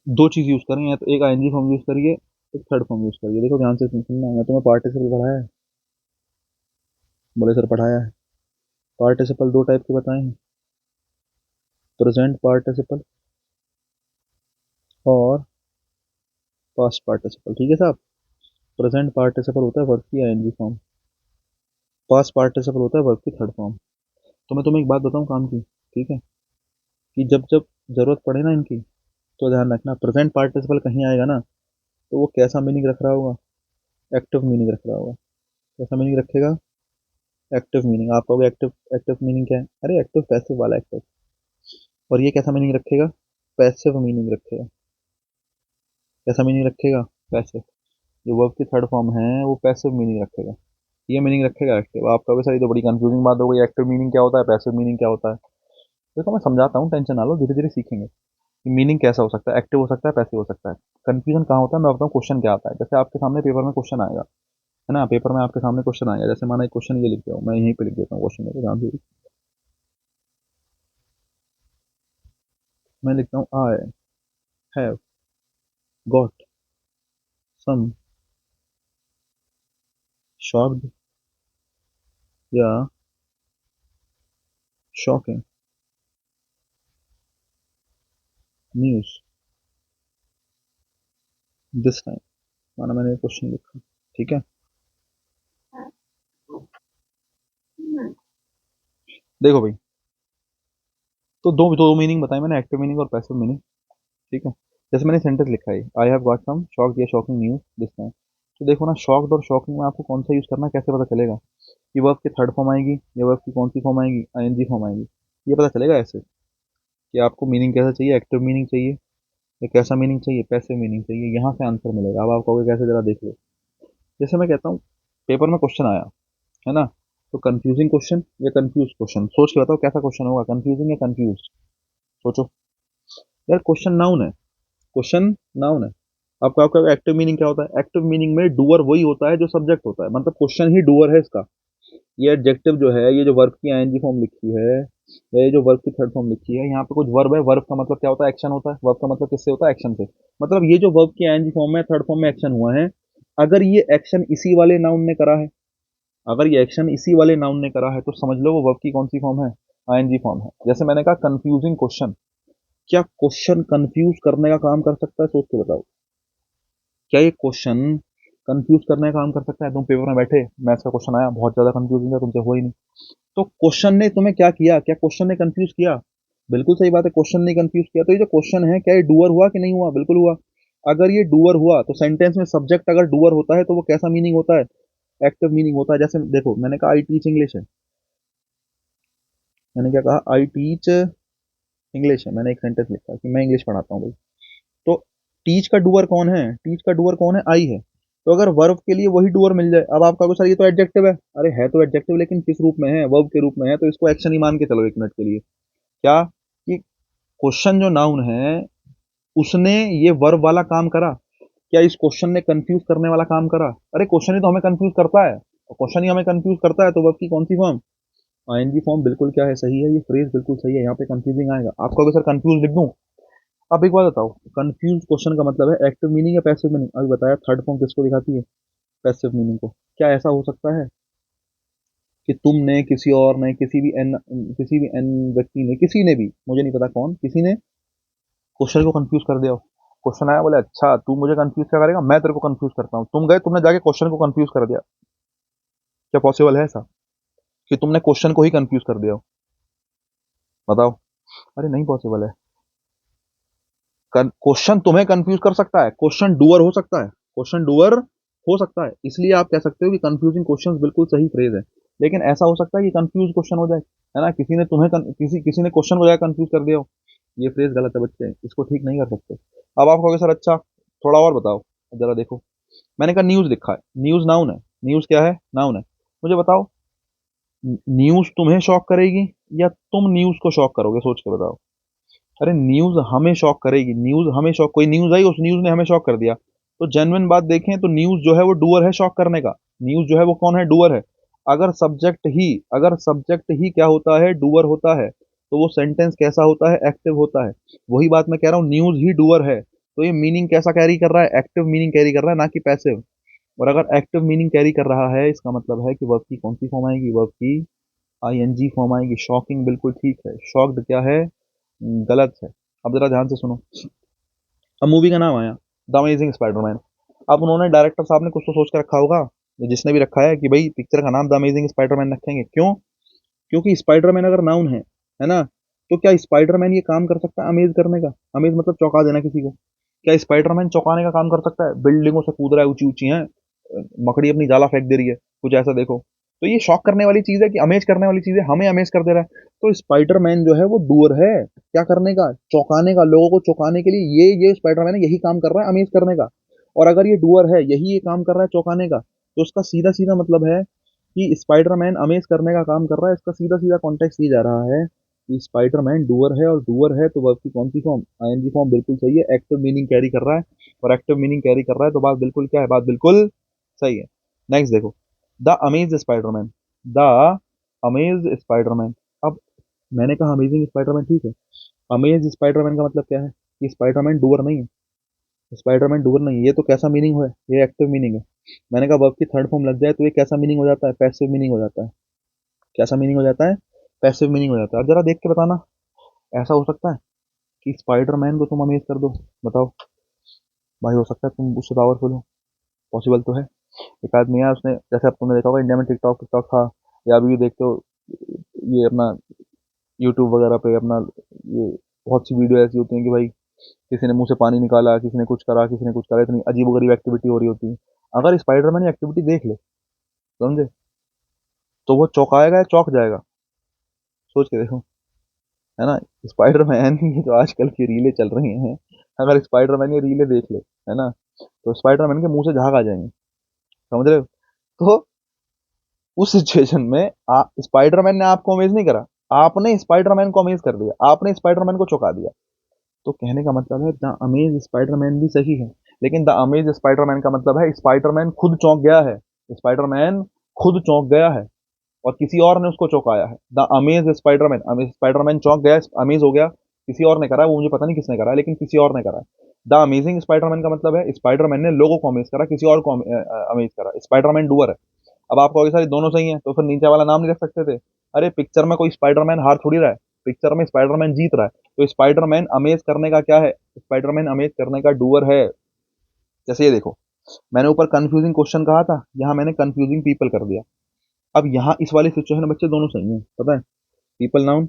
दो चीज यूज करेंगे, तो एक आईएनजी फॉर्म यूज करिए, एक थर्ड फॉर्म यूज करिए। देखो ध्यान से सुनना, मैं तुम्हें पार्टिसिपल पढ़ाया है, बोले सर पढ़ाया है। पार्टिसिपल दो टाइप के बताए हैं, प्रेजेंट पार्टिसिपल और पास्ट पार्टिसिपल, ठीक है साहब। प्रेजेंट पार्टिसिपल होता है वर्ब की आईएनजी फॉर्म, पास्ट पार्टिसिपल होता है वर्ब की थर्ड फॉर्म। तो मैं तुम्हें एक बात बताऊं काम की, ठीक है, कि जब जब जरूरत पड़े ना इनकी, तो ध्यान रखना प्रेजेंट पार्टिसिपल कहीं आएगा ना, तो वो कैसा मीनिंग रख रहा होगा? एक्टिव मीनिंग रख रहा होगा। कैसा मीनिंग रखेगा? Active meaning. आप कहोगे एक्टिव, एक्टिव मीनिंग क्या है? अरे एक्टिव पैसिव वाला एक्टिव। और ये कैसा मीनिंग रखेगा? पैसिव मीनिंग रखेगा। कैसा मीनिंग रखेगा? पैसिव। जो वर्ब की थर्ड फॉर्म है वो पैसिव मीनिंग रखेगा, ये मीनिंग रखेगा एक्टिव। आप कहोगे सर ये तो बड़ी कंफ्यूजिंग बात हो गई, एक्टिव मीनिंग क्या होता है, पैसिव मीनिंग क्या होता है? देखो मैं समझाता हूँ, टेंशन ना लो, धीरे धीरे सीखेंगे कि मीनिंग कैसा हो सकता है, एक्टिव हो सकता है, पैसिव हो सकता है। कंफ्यूजन कहाँ होता है, मैं बताऊँ क्वेश्चन क्या आता है। जैसे आपके सामने पेपर में क्वेश्चन आएगा, है ना, पेपर में आपके सामने क्वेश्चन आएगा, जैसे माना एक क्वेश्चन ये लिख दिया हूं, मैं यहीं पे लिख देता हूँ क्वेश्चन को, ध्यान से। मैं लिखता हूँ I have got some shocked या शॉकिंग न्यूज दिस टाइम। माना मैंने क्वेश्चन लिखा, ठीक है। देखो भाई, तो दो मीनिंग बताए मैंने, एक्टिव मीनिंग और पैसिव मीनिंग, ठीक है। जैसे मैंने सेंटेंस लिखा है, I have got some shocked या शॉकिंग न्यूज दिस टाइम। तो देखो ना, शॉक्ड और शॉकिंग में आपको कौन सा यूज करना है, कैसे पता चलेगा कि वर्ब की थर्ड फॉर्म आएगी या वर्ब की कौन सी फॉर्म आएगी, आईएनजी फॉर्म आएगी? ये पता चलेगा ऐसे कि आपको मीनिंग कैसा चाहिए, एक्टिव मीनिंग चाहिए या कैसा मीनिंग चाहिए, पैसिव मीनिंग चाहिए। यहाँ से आंसर मिलेगा। अब आप कहोगे कैसे, जरा देख लो। जैसे मैं कहता हूँ पेपर में क्वेश्चन आया, है ना, तो कंफ्यूजिंग क्वेश्चन या कंफ्यूज क्वेश्चन, सोच के बताओ कैसा क्वेश्चन होगा, कंफ्यूजिंग या कंफ्यूज? सोचो। यार क्वेश्चन नाउन है, क्वेश्चन नाउन है। आपका आपका एक्टिव मीनिंग क्या होता है? एक्टिव मीनिंग में डूअर वही होता है जो सब्जेक्ट होता है, मतलब क्वेश्चन ही डूअर है इसका। ये एडजेक्टिव जो है, ये जो वर्ब की आईएनजी फॉर्म लिखी है, या ये जो वर्ब की थर्ड फॉर्म लिखी है, यहाँ पे कुछ वर्ब है। वर्ब का मतलब क्या होता है? एक्शन होता है। वर्ब का मतलब किससे होता है? एक्शन से। मतलब ये जो वर्ब की आईएनजी फॉर्म में थर्ड फॉर्म में एक्शन हुआ है, अगर ये एक्शन इसी वाले नाउन ने करा है, अगर ये एक्शन इसी वाले नाउन ने करा है, तो समझ लो वो वर्ब की कौन सी फॉर्म है? आईएनजी फॉर्म है। जैसे मैंने कहा कंफ्यूजिंग क्वेश्चन, क्या क्वेश्चन कंफ्यूज करने का काम कर सकता है? सोच के बताओ, क्या ये क्वेश्चन कंफ्यूज करने का काम कर सकता है? तुम पेपर में बैठे, मैथ्स का क्वेश्चन आया, बहुत ज्यादा कंफ्यूजिंग है, तुमसे हो ही नहीं, तो क्वेश्चन ने तुम्हें क्या किया? क्या क्वेश्चन ने कंफ्यूज किया? बिल्कुल सही बात है, क्वेश्चन ने कंफ्यूज किया। तो ये जो क्वेश्चन है, क्या ये डूअर हुआ कि नहीं हुआ? बिल्कुल हुआ। अगर ये डूअर हुआ, तो सेंटेंस में सब्जेक्ट अगर डूअर होता है, तो वो कैसा मीनिंग होता है? एक्टिव मीनिंग होता है। जैसे देखो, मैंने कहा आई टीच इंग्लिश है, मैंने क्या कहा? आई टीच इंग्लिश है, मैंने एक सेंटेंस लिखा कि मैं इंग्लिश पढ़ाता हूँ भाई। तो टीच का डूअर कौन है? टीच का डूअर कौन है? आई है। तो अगर वर्ब के लिए वही डूअर मिल जाए, अब आपका सर ये तो एडजेक्टिव है। अरे है तो एडजेक्टिव, लेकिन किस रूप में है? वर्ब के रूप में है, तो इसको एक्शन ही मान के चलो एक मिनट के लिए। क्या? कि क्वेश्चन जो नाउन है, उसने ये वर्ब वाला काम करा। क्या इस क्वेश्चन ने कंफ्यूज करने वाला काम करा? अरे क्वेश्चन ही तो हमें कंफ्यूज करता है, और क्वेश्चन ही हमें कंफ्यूज करता है, तो वर्ब की कौन सी फॉर्म? ING form. बिल्कुल क्या है? सही है, ये फ्रेज बिल्कुल सही है। यहाँ पे कंफ्यूजिंग आएगा। आपको अगर सर कंफ्यूज लिख दूं, अब एक बात बताओ, कंफ्यूज क्वेश्चन का मतलब है एक्टिव मीनिंग या पैसिव मीनिंग? अभी बताया, थर्ड फॉर्म किसको दिखाती है? पैसिव मीनिंग को। क्या ऐसा हो सकता है कि तुमने, किसी और ने, किसी भी एन व्यक्ति ने, किसी ने भी, मुझे नहीं पता कौन, किसी ने क्वेश्चन को कंफ्यूज कर दिया हो? क्वेश्चन आया, बोले अच्छा तू मुझे कंफ्यूज क्या करेगा, मैं तेरे को कंफ्यूज करता हूँ। तुम गए, तुमने जाके क्वेश्चन को कंफ्यूज कर दिया। क्या पॉसिबल है ऐसा कि तुमने क्वेश्चन को ही कंफ्यूज कर दिया हो? बताओ। अरे नहीं पॉसिबल है। क्वेश्चन तुम्हें कंफ्यूज कर सकता है, क्वेश्चन डूअर हो सकता है, क्वेश्चन डूअर हो सकता है। इसलिए आप कह सकते हो कि कंफ्यूजिंग क्वेश्चन बिल्कुल सही फ्रेज है। लेकिन ऐसा हो सकता है कि कंफ्यूज क्वेश्चन हो जाए, है ना, किसी ने तुम्हें किसी ने क्वेश्चन को जाकर कंफ्यूज कर दिया हो। ये फ्रेज गलत है बच्चे, इसको ठीक नहीं कर सकते। अब आप कहोगे सर अच्छा थोड़ा और बताओ, जरा देखो, मैंने कहा न्यूज लिखा है, न्यूज नाउन है। न्यूज क्या है? नाउन है। मुझे बताओ, न्यूज तुम्हें शॉक करेगी या तुम न्यूज को शॉक करोगे? सोच के बताओ। अरे न्यूज हमें शॉक करेगी, न्यूज हमें शॉक, कोई न्यूज आई, उस न्यूज ने हमें शॉक कर दिया। तो जेन्युइन बात देखें तो न्यूज जो है वो डूअर है शॉक करने का। न्यूज जो है वो कौन है? डूअर है। अगर सब्जेक्ट ही क्या होता है? डूअर होता है, तो वो सेंटेंस कैसा होता है? एक्टिव होता है। वही बात मैं कह रहा हूँ, न्यूज ही डूअर है, तो ये मीनिंग कैसा कैरी कर रहा है? एक्टिव मीनिंग कैरी कर रहा है, ना कि पैसिव। और अगर एक्टिव मीनिंग कैरी कर रहा है, इसका मतलब है कि वर्ब की कौन सी फॉर्म आएगी? वर्ब की आईएनजी फॉर्म आएगी। शॉकिंग बिल्कुल ठीक है, शॉक्ड क्या है? गलत है। अब जरा ध्यान से सुनो। अब मूवी का नाम आया द अमेजिंग स्पाइडरमैन। अब उन्होंने, डायरेक्टर साहब ने कुछ तो सोच के रखा होगा, जिसने भी रखा है, कि भाई पिक्चर का नाम द अमेजिंग स्पाइडरमैन रखेंगे। क्यों? क्योंकि स्पाइडरमैन अगर नाउन है ना, तो क्या स्पाइडरमैन ये काम कर सकता है अमेज करने का? अमेज मतलब चौंका देना किसी को। क्या स्पाइडरमैन चौंकाने का काम कर सकता है? बिल्डिंगों से कूद रहा है, ऊंची ऊंची है, मकड़ी अपनी जाला फेंक दे रही है, कुछ ऐसा देखो। तो ये शॉक करने वाली चीज है कि अमेज करने वाली चीज है? हमें अमेज कर दे रहा है। तो स्पाइडरमैन जो है वो डूअर है, क्या करने का? चौंकाने का, लोगों को चौंकाने के लिए ये स्पाइडरमैन है, यही काम कर रहा है अमेज करने का। और अगर ये डूअर है, यही ये काम कर रहा है चौंकाने का, तो उसका सीधा सीधा मतलब है कि स्पाइडरमैन अमेज करने का काम कर रहा है। इसका सीधा सीधा कॉन्टेक्स्ट ये जा रहा है कि स्पाइडरमैन डूअर है, और डूअर है तो वर्ब की कौन सी फॉर्म? ING form. बिल्कुल सही है, एक्टिव मीनिंग कैरी कर रहा है, और एक्टिव मीनिंग कैरी कर रहा है, तो बात बिल्कुल क्या है? बात बिल्कुल सही है। नेक्स्ट देखो, the amaze Spiderman. The amaze Spiderman. अब मैंने कहा अमेजिंग स्पाइडरमैन, ठीक है। अमेज स्पाइडरमैन का मतलब क्या है? कि स्पाइडरमैन डूअर नहीं है। स्पाइडरमैन डूअर नहीं है, ये तो कैसा मीनिंग है? ये एक्टिव मीनिंग है। मैंने कहा वर्ब की थर्ड फॉर्म लग जाए तो ये कैसा मीनिंग हो जाता है? पैसिव मीनिंग हो जाता है। कैसा मीनिंग हो जाता है? पैसिव मीनिंग हो जाता है। अब जरा देख के बताना, ऐसा हो सकता है कि स्पाइडरमैन को तुम अमेज कर दो? बताओ भाई, हो सकता है तुम उससे पावरफुल हो? पॉसिबल तो है। एक आदमी है, उसने, जैसे अब तुमने देखा होगा इंडिया में टिकटॉक टिकटॉक था, या अभी भी देखते हो, ये अपना यूट्यूब वगैरह पे अपना, ये बहुत सी वीडियो ऐसी होती हैं कि भाई किसी ने मुंह से पानी निकाला, किसी ने कुछ करा, किसी ने कुछ करा, इतनी अजीबोगरीब एक्टिविटी हो रही होती है। अगर स्पाइडरमैन ये एक्टिविटी देख ले, समझे, तो वो चौंकाएगा या चौंक जाएगा? सोच के देखो, है ना। स्पाइडरमैन ये जो आजकल की रीलें चल रही हैं, अगर स्पाइडरमैन ये रीलें देख ले, है ना, तो स्पाइडरमैन के मुंह से झाग आ जाएंगे। समझ रहे हो? तो उस सिचुएशन में स्पाइडरमैन ने आपको अमेज नहीं करा, आपने स्पाइडरमैन को अमेज कर दिया, आपने स्पाइडरमैन को चौंका दिया। तो कहने का मतलब है द अमेज स्पाइडरमैन भी सही है, लेकिन द अमेज स्पाइडरमैन का मतलब है स्पाइडरमैन खुद चौंक गया है, स्पाइडरमैन खुद चौंक गया है और किसी और ने उसको चौंकाया है। The amaze Spiderman, amaze Spiderman चौंक गया, अमेज हो गया, किसी और ने करा है, वो मुझे पता नहीं किसने करा है, लेकिन किसी और ने करा है। द अमेजिंग स्पाइडरमैन का मतलब है स्पाइडरमैन ने लोगों को अमेज करा, किसी और को अमेज करा, स्पाइडरमैन डूअर है। अब आप कहोगे सर ये दोनों सही हैं, तो फिर नीचे वाला नाम नहीं रख सकते थे? अरे पिक्चर में कोई स्पाइडरमैन हार थोड़ी रहा है, पिक्चर में स्पाइडरमैन जीत रहा है, तो स्पाइडरमैन अमेज करने का क्या है, स्पाइडरमैन अमेज करने का डूअर है। जैसे ये देखो, मैंने ऊपर कंफ्यूजिंग क्वेश्चन कहा था, यहाँ मैंने कंफ्यूजिंग पीपल कर दिया। अब यहाँ इस वाली सिचुएशन में बच्चे दोनों सही हैं, पता है, पीपल नाउन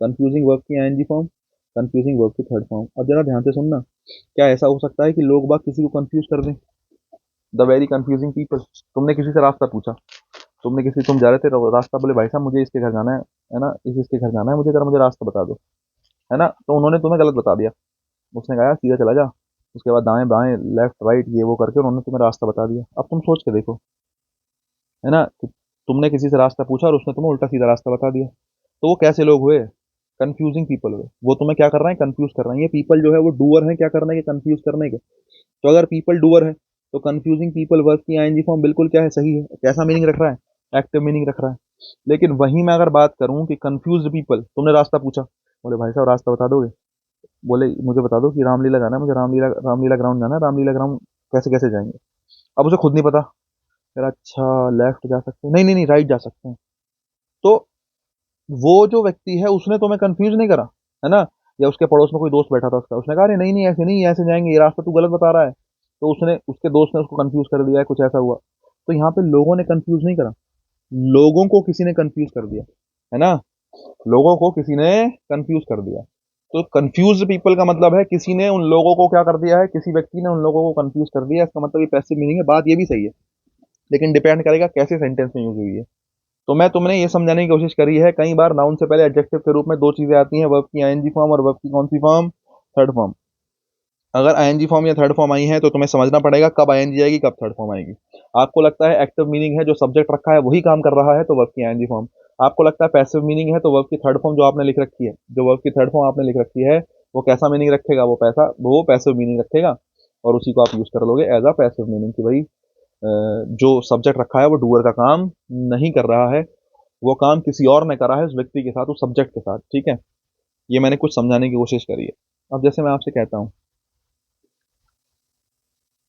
कंफ्यूजिंग वर्ब की आईएनजी फॉर्म, कंफ्यूजिंग वर्ब की थर्ड फॉर्म। अब जरा ध्यान से सुनना, क्या ऐसा हो सकता है कि लोग बाग किसी को कंफ्यूज कर दें? The very confusing people. तुमने किसी से रास्ता पूछा, तुम जा रहे थे रास्ता, बोले भाई साहब मुझे इसके घर जाना है ना, इसके घर जाना है मुझे, जरा मुझे रास्ता बता दो, है ना, तो उन्होंने तुम्हें गलत बता दिया। उसने कहा यार सीधा चला जा, उसके बाद दाएं बाएं लेफ्ट राइट ये वो करके उन्होंने तुम्हें रास्ता बता दिया। अब तुम सोच के देखो, है ना, कि तुमने किसी से रास्ता पूछा और उसने तुम्हें उल्टा सीधा रास्ता बता दिया, तो वो कैसे लोग हुए? कंफ्यूजिंग पीपल हुए। वो तुम्हें क्या कर रहे हैं, कंफ्यूज कर रहे हैं। ये पीपल जो है वो डूअर है क्या करने के, कंफ्यूज करने के। तो अगर पीपल डूअर है तो कंफ्यूजिंग पीपल वर्ब की आईएनजी फॉर्म बिल्कुल क्या है, सही है। कैसा मीनिंग रख रहा है? एक्टिव मीनिंग रख रहा है। लेकिन वहीं मैं अगर बात करूं कि कंफ्यूज पीपल, तुमने रास्ता पूछा, बोले भाई साहब रास्ता बता दोगे, बोले मुझे बता दो कि रामलीला जाना है मुझे, रामलीला ग्राउंड जाना है, रामलीला ग्राउंड कैसे कैसे जाएंगे? अब उसे खुद नहीं पता, यार अच्छा लेफ्ट जा सकते हैं, नहीं नहीं नहीं राइट जा सकते हैं। तो वो जो व्यक्ति है उसने तुम्हें कंफ्यूज नहीं करा, है ना, या उसके पड़ोस में कोई दोस्त बैठा था उसका, उसने कहा अरे नहीं नहीं ऐसे नहीं ऐसे जाएंगे, ये रास्ता तू गलत बता रहा है, तो उसने, उसके दोस्त ने उसको कंफ्यूज कर दिया है, कुछ ऐसा हुआ। तो यहाँ पे लोगों ने कंफ्यूज नहीं करा, लोगों को किसी ने कंफ्यूज कर दिया, है ना, लोगों को किसी ने कंफ्यूज कर दिया। तो कंफ्यूज पीपल का मतलब है किसी ने उन लोगों को क्या कर दिया है, किसी व्यक्ति ने उन लोगों को कंफ्यूज कर दिया, इसका मतलब ये पैसिव मीनिंग है। बात ये भी सही है, लेकिन डिपेंड करेगा कैसे सेंटेंस में यूज हुई है। तो मैं तुमने ये समझाने की कोशिश करी है, कई बार नाउन से पहले एडजेक्टिव के रूप में दो चीजें आती हैं, वर्ब की आईएनजी फॉर्म और वर्ब की कौन सी फॉर्म, थर्ड फॉर्म। अगर आईएनजी फॉर्म या थर्ड फॉर्म आई है तो तुम्हें समझना पड़ेगा कब आईएनजी आएगी कब थर्ड फॉर्म आएगी। आपको लगता है एक्टिव मीनिंग है, जो सब्जेक्ट रखा है वही काम कर रहा है, तो वर्ब की आईएनजी फॉर्म। आपको लगता है पैसिव मीनिंग है, तो वर्ब की थर्ड फॉर्म जो आपने लिख रखी है, जो वर्ब की थर्ड फॉर्म आपने लिख रखी है, वो कैसा मीनिंग रखेगा, वो पैसिव मीनिंग रखेगा, और उसी को आप यूज कर लोगे एज अ पैसिव मीनिंग कि भाई जो सब्जेक्ट रखा है वो डूअर का काम नहीं कर रहा है, वो काम किसी और ने करा है उस व्यक्ति के साथ, उस सब्जेक्ट के साथ। ठीक है, ये मैंने कुछ समझाने की कोशिश करी है। अब जैसे मैं आपसे कहता हूँ,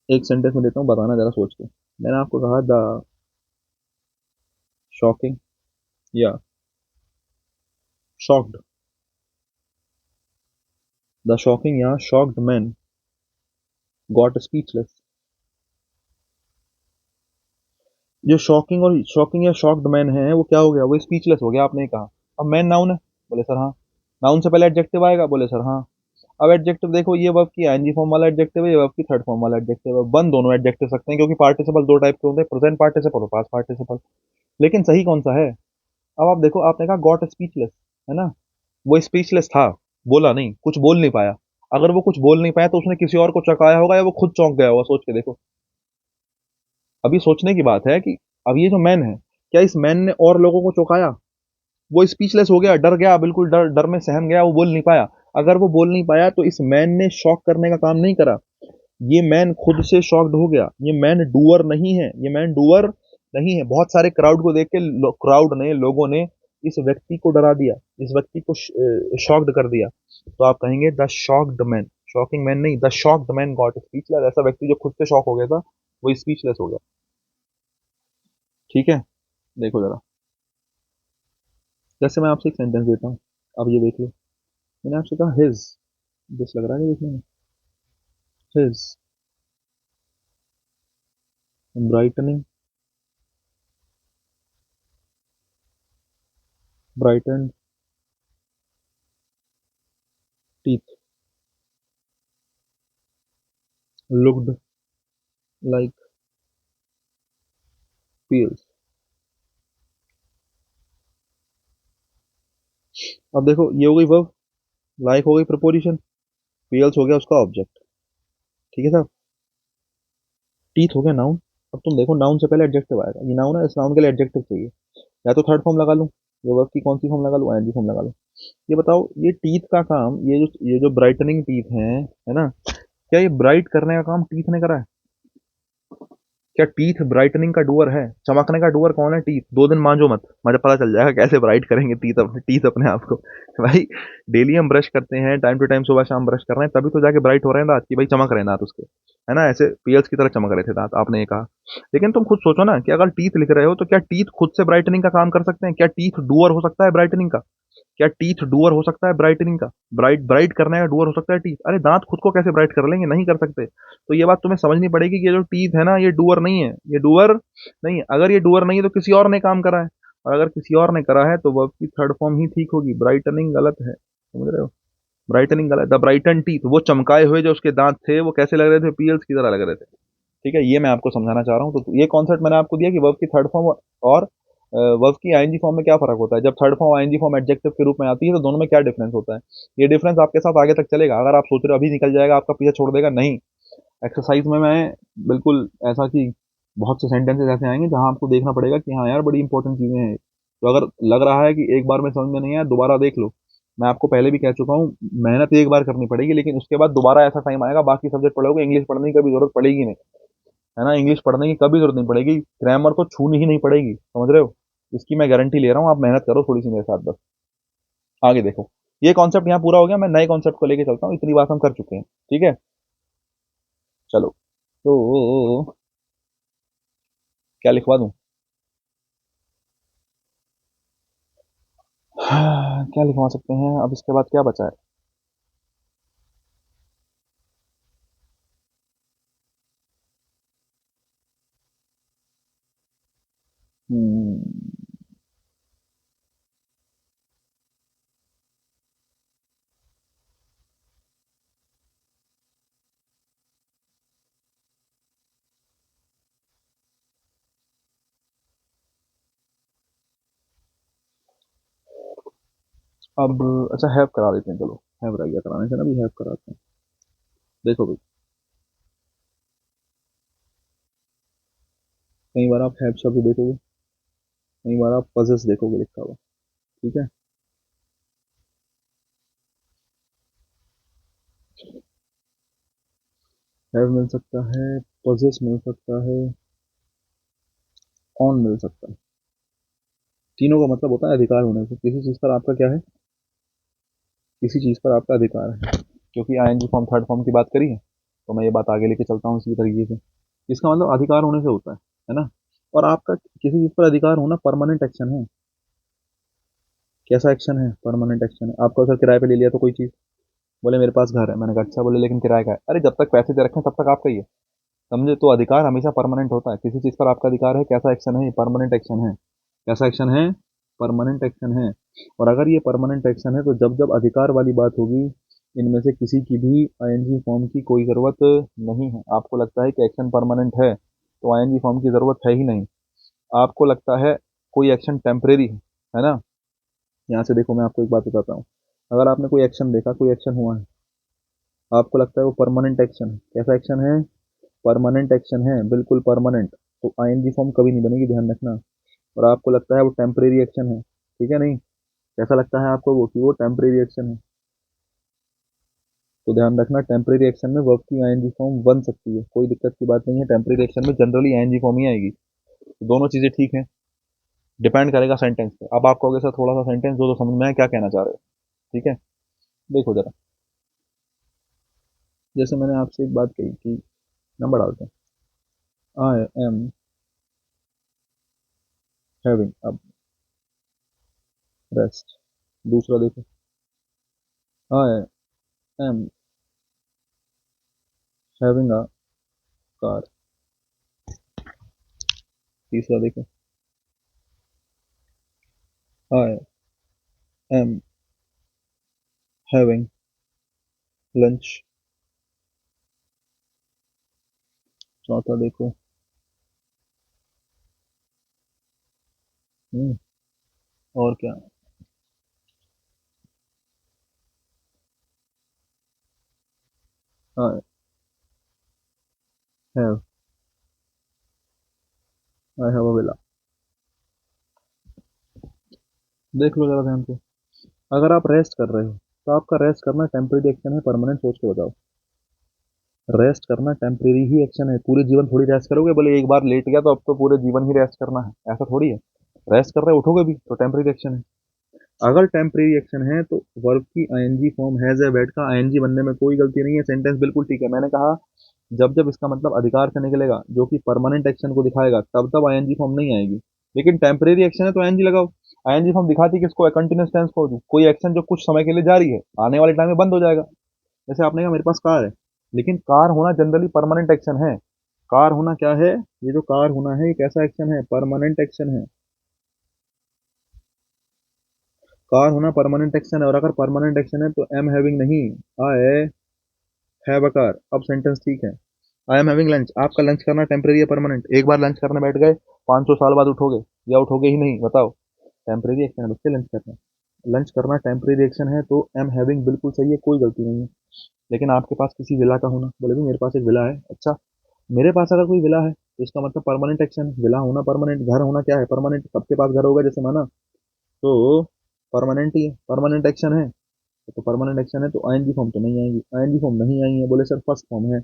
एक सेंटेंस में देता हूँ, बताना जरा सोच के। मैंने आपको कहा द शॉकिंग या शॉक्ड, द शॉकिंग या शॉक्ड मैन गॉट स्पीचलेस। जो शॉकिंग या शॉक्ड मैन है वो क्या हो गया, वो स्पीचलेस हो गया, आपने कहा। अब मैन नाउन है, बोले सर हाँ। नाउन से पहले एडजेक्टिव आएगा, बोले सर हाँ। अब एडजेक्टिव देखो, ये वर्ब की आईएनजी फॉर्म वाला एडजेक्टिव है, ये वर्ब की थर्ड फॉर्म वाला एडजेक्टिव है। बन दोनों एडजेक्टिव सकते हैं, क्योंकि पार्टिसिपल दो टाइप के होते हैं, प्रेजेंट पार्टिसिपल और पास्ट पार्टिसिपल। लेकिन सही कौन सा है? अब आप देखो, आपने कहा गॉट स्पीचलेस, है ना, वो स्पीचलेस था, बोला नहीं, कुछ बोल नहीं पाया। अगर वो कुछ बोल नहीं पाया तो उसने किसी और को चौंकाया होगा या वो खुद चौंक गया होगा, सोच के देखो। अभी सोचने की बात है कि अब ये जो मैन है, क्या इस मैन ने और लोगों को चौंकाया? वो स्पीचलेस हो गया, डर गया, बिल्कुल डर डर में सहम गया, वो बोल नहीं पाया। अगर वो बोल नहीं पाया तो इस मैन ने शॉक करने का काम नहीं करा, ये मैन खुद से शॉक्ड हो गया। ये मैन डूअर नहीं है, ये मैन डूअर नहीं है। बहुत सारे क्राउड को देख के क्राउड ने, लोगों ने इस व्यक्ति को डरा दिया, इस व्यक्ति को शॉक्ड कर दिया। तो आप कहेंगे the shocked man, shocking man नहीं, the shocked man got speechless. ऐसा व्यक्ति जो खुद से शॉक हो गया था वो स्पीचलेस हो गया। ठीक है, देखो जरा, जैसे मैं आपसे एक सेंटेंस देता हूँ, अब ये देख लो। मैंने आपसे कहा हिज, जैसे लग रहा है देखने में, his brightening, brighten teeth, looked like pearls. अब देखो, ये हो गई वर्ब, लाइक हो गई प्रपोजिशन, पीएल्स हो गया उसका ऑब्जेक्ट। ठीक है साहब, टीथ हो गया नाउन। अब तुम देखो, नाउन से पहले एडजेक्टिव आएगा, ये नाउन है, इस नाउन के लिए एडजेक्टिव चाहिए, या तो थर्ड फॉर्म लगा लूं, ये वर्ब की कौन सी फॉर्म लगा लूँ, आईएनजी फॉर्म लगा लूँ। ये बताओ, ये टीथ का काम, ये जो ब्राइटनिंग टीथ है ना, क्या ये ब्राइट करने का काम टीथ ने करा है? क्या टीथ ब्राइटनिंग का डूअर है? चमकने का डूअर कौन है? टीथ। 2 दिन मांजो मत, मुझे पता चल जाएगा कैसे ब्राइट करेंगे टीथ अपने आप को। भाई, डेली हम ब्रश करते हैं, टाइम टू टाइम सुबह शाम ब्रश कर रहे हैं, तभी तो जाके ब्राइट हो रहे हैं दांत, की भाई चमक रहे हैं दांत उसके, है ना? ऐसे पीएल्स की तरह चमक रहे थे दांत, आपने ये कहा। लेकिन तुम खुद सोचो ना कि अगर टीथ लिख रहे हो तो क्या टीथ खुद से ब्राइटनिंग का काम कर सकते हैं? क्या टीथ डूअर हो सकता है ब्राइटनिंग का? क्या टीथ डूअर हो सकता है ब्राइटनिंग का? ब्राइट ब्राइट करने का डूअर हो सकता है टीथ? अरे दांत खुद को कैसे ब्राइट कर लेंगे? नहीं कर सकते। तो ये बात तुम्हें समझनी पड़ेगी कि ये जो टीथ है ना, ये डूअर नहीं है, ये डूअर नहीं है। अगर ये डूअर नहीं है तो किसी और ने काम करा है, और अगर किसी और ने करा है तो वर्ब की थर्ड फॉर्म ही ठीक होगी। ब्राइटनिंग गलत है, समझ रहे हो? ब्राइटनिंग गलत। द ब्राइटन टीथ, वो चमकाए हुए जो उसके दांत थे वो कैसे लग रहे थे? पीएल्स की तरह लग रहे थे। ठीक है, ये मैं आपको समझाना चाह रहा हूँ। तो ये कॉन्सेप्ट मैंने आपको दिया कि वर्ब की थर्ड फॉर्म और वर्ब की आईएनजी फॉर्म में क्या फर्क होता है। जब third form ING form adjective के रूप में आती है तो दोनों में क्या डिफरेंस होता है, ये डिफरेंस आपके साथ आगे तक चलेगा। अगर आप सोच रहे हो अभी निकल जाएगा, आपका पीछे छोड़ देगा, नहीं। एक्सरसाइज में मैं बिल्कुल ऐसा कि बहुत से सेंटेंसेस ऐसे आएंगे जहां आपको देखना पड़ेगा कि हाँ यार, बड़ी इंपॉर्टेंट चीजें हैं। तो अगर लग रहा है कि एक बार में समझ में नहीं आया, दोबारा देख लो। मैं आपको पहले भी कह चुका हूँ, मेहनत एक बार करनी पड़ेगी, लेकिन उसके बाद दोबारा ऐसा टाइम आएगा, बाकी सब्जेक्ट पढ़ोगे, इंग्लिश पढ़ने की कभी जरूरत पड़ेगी नहीं, है ना? इंग्लिश पढ़ने की कभी जरूरत नहीं पड़ेगी, ग्रामर तो छूनी ही नहीं पड़ेगी, समझ रहे हो? इसकी मैं गारंटी ले रहा हूँ। आप मेहनत करो थोड़ी सी मेरे साथ बस। आगे देखो, ये कॉन्सेप्ट यहाँ पूरा हो गया, मैं नए कॉन्सेप्ट को लेके चलता हूँ, इतनी बात हम कर चुके हैं, ठीक है? चलो, तो क्या लिखवा दूं? क्या लिखवा सकते हैं अब, इसके बाद क्या बचा है? हम्म, अब अच्छा, हैव करा देते हैं, चलो। हैव रह गया कराने से ना, भी हैव कराते हैं। देखो भाई, कई बार आप हैव शब्द देखोगे, कई बार आप पजेस देखोगे लिखा हुआ, ठीक है? हैव मिल सकता है, पजेस मिल सकता है, ऑन मिल सकता है। तीनों का मतलब होता है अधिकार होने से। किसी चीज पर आपका क्या है? किसी चीज पर आपका अधिकार है। क्योंकि आईएनजी फॉर्म थर्ड फॉर्म की बात करी है, तो मैं ये बात आगे लेके चलता हूँ इसी तरीके से। इसका मतलब अधिकार होने से होता है ना? और आपका किसी चीज पर अधिकार होना परमानेंट एक्शन है। कैसा एक्शन है? परमानेंट एक्शन है। आपको अगर किराए पे ले लिया तो कोई चीज, बोले मेरे पास घर है, मैंने कहा अच्छा, बोले लेकिन किराए का है। अरे जब तक पैसे दे रखे हैं तब तक आपका ही है, समझे? तो अधिकार हमेशा परमानेंट होता है। किसी चीज पर आपका अधिकार है, कैसा एक्शन है? परमानेंट एक्शन है। कैसा एक्शन है? परमानेंट एक्शन है। और अगर ये परमानेंट एक्शन है तो जब जब अधिकार वाली बात होगी, इनमें से किसी की भी आईएनजी फॉर्म की कोई जरूरत नहीं है। आपको लगता है कि एक्शन परमानेंट है तो आईएनजी फॉर्म की जरूरत है ही नहीं। आपको लगता है कोई एक्शन टेम्परेरी है ना? यहाँ से देखो, मैं आपको एक बात बताता हूँ। अगर आपने कोई एक्शन देखा, कोई एक्शन हुआ है, आपको लगता है वो परमानेंट एक्शन है। कैसा एक्शन है? परमानेंट एक्शन है, बिल्कुल परमानेंट। तो आईएनजी फॉर्म कभी नहीं बनेगी, ध्यान रखना। और आपको लगता है वो टेम्परेरी एक्शन है, ठीक है? नहीं, कैसा लगता है आपको वो, कि वो टेम्परेरी एक्शन है? तो ध्यान रखना, टेम्परेरी एक्शन में वर्ब की आईएनजी फॉर्म बन सकती है, कोई दिक्कत की बात नहीं है। टेम्परेरी एक्शन में जनरली आईएनजी फॉर्म ही आएगी। तो दोनों चीजें ठीक हैं, डिपेंड करेगा सेंटेंस पे। अब आप कहोगे सर थोड़ा सा सेंटेंस दो तो समझ में आए क्या कहना चाह रहे हो, ठीक है? देखो जरा, जैसे मैंने आपसे एक बात कही कि नंबर डालते हैं, आई एम हैविंग अब रेस्ट। दूसरा देखो, I am having a car. तीसरा देखो, आई एम हैविंग लंच। चौथा देखो, हम्म, और क्या? I have, I have a villa. देख लो जरा ध्यान से। अगर आप रेस्ट कर रहे हो तो आपका रेस्ट करना टेम्परेरी एक्शन है, परमानेंट? सोच के बताओ। रेस्ट करना टेम्परेरी ही एक्शन है। पूरे जीवन थोड़ी रेस्ट करोगे, बोले एक बार लेट गया तो अब तो पूरे जीवन ही रेस्ट करना है, ऐसा थोड़ी है। रेस्ट कर रहे हो, उठोगे भी तो टेम्परेरी एक्शन है। अगर टेम्परेरी एक्शन है तो वर्ब की ING form has a bad का आईएनजी बनने में कोई गलती नहीं है। सेंटेंस बिल्कुल ठीक है। मैंने कहा जब जब इसका मतलब अधिकार से निकलेगा जो कि परमानेंट एक्शन को दिखाएगा तब तब आईएनजी फॉर्म नहीं आएगी। लेकिन टेम्परेरी एक्शन है तो आईएनजी लगाओ। आईएनजी फॉर्म दिखाती किसको है? कंटिन्यूस टेंस को। कोई एक्शन जो कुछ समय के लिए जारी है, आने वाले टाइम में बंद हो जाएगा। जैसे आपने कहा मेरे पास कार है, लेकिन कार होना जनरली परमानेंट एक्शन है। कार होना क्या है? ये जो कार होना है एक ऐसा एक्शन है, परमानेंट एक्शन है। कार होना परमानेंट एक्शन है, और अगर परमानेंट एक्शन है तो एम हैविंग नहीं, आई हैव अ कार। अब सेंटेंस ठीक है। I am having lunch. आपका लंच करना टेम्परेरी है परमानेंट? एक बार लंच करने बैठ गए, 500 साल बाद उठोगे या उठोगे ही नहीं? बताओ। टेम्परेरी एक्शन है बच्चे लंच करना। लंच करना टेम्परेरी एक्शन है तो एम हैविंग बिल्कुल सही है, कोई गलती नहीं है। लेकिन आपके पास किसी विला का होना, बोले भी मेरे पास एक विला है। अच्छा, मेरे पास अगर कोई विला है तो इसका मतलब परमानेंट एक्शन है। विला होना परमानेंट, घर होना क्या है? परमानेंट। सबके पास घर होगा जैसे माना, तो परमानेंट ही है, परमानेंट एक्शन है। तो परमानेंट एक्शन है तो आईएनजी फॉर्म तो नहीं आएगी। आईएनजी फॉर्म नहीं आई है, बोले सर फर्स्ट फॉर्म है।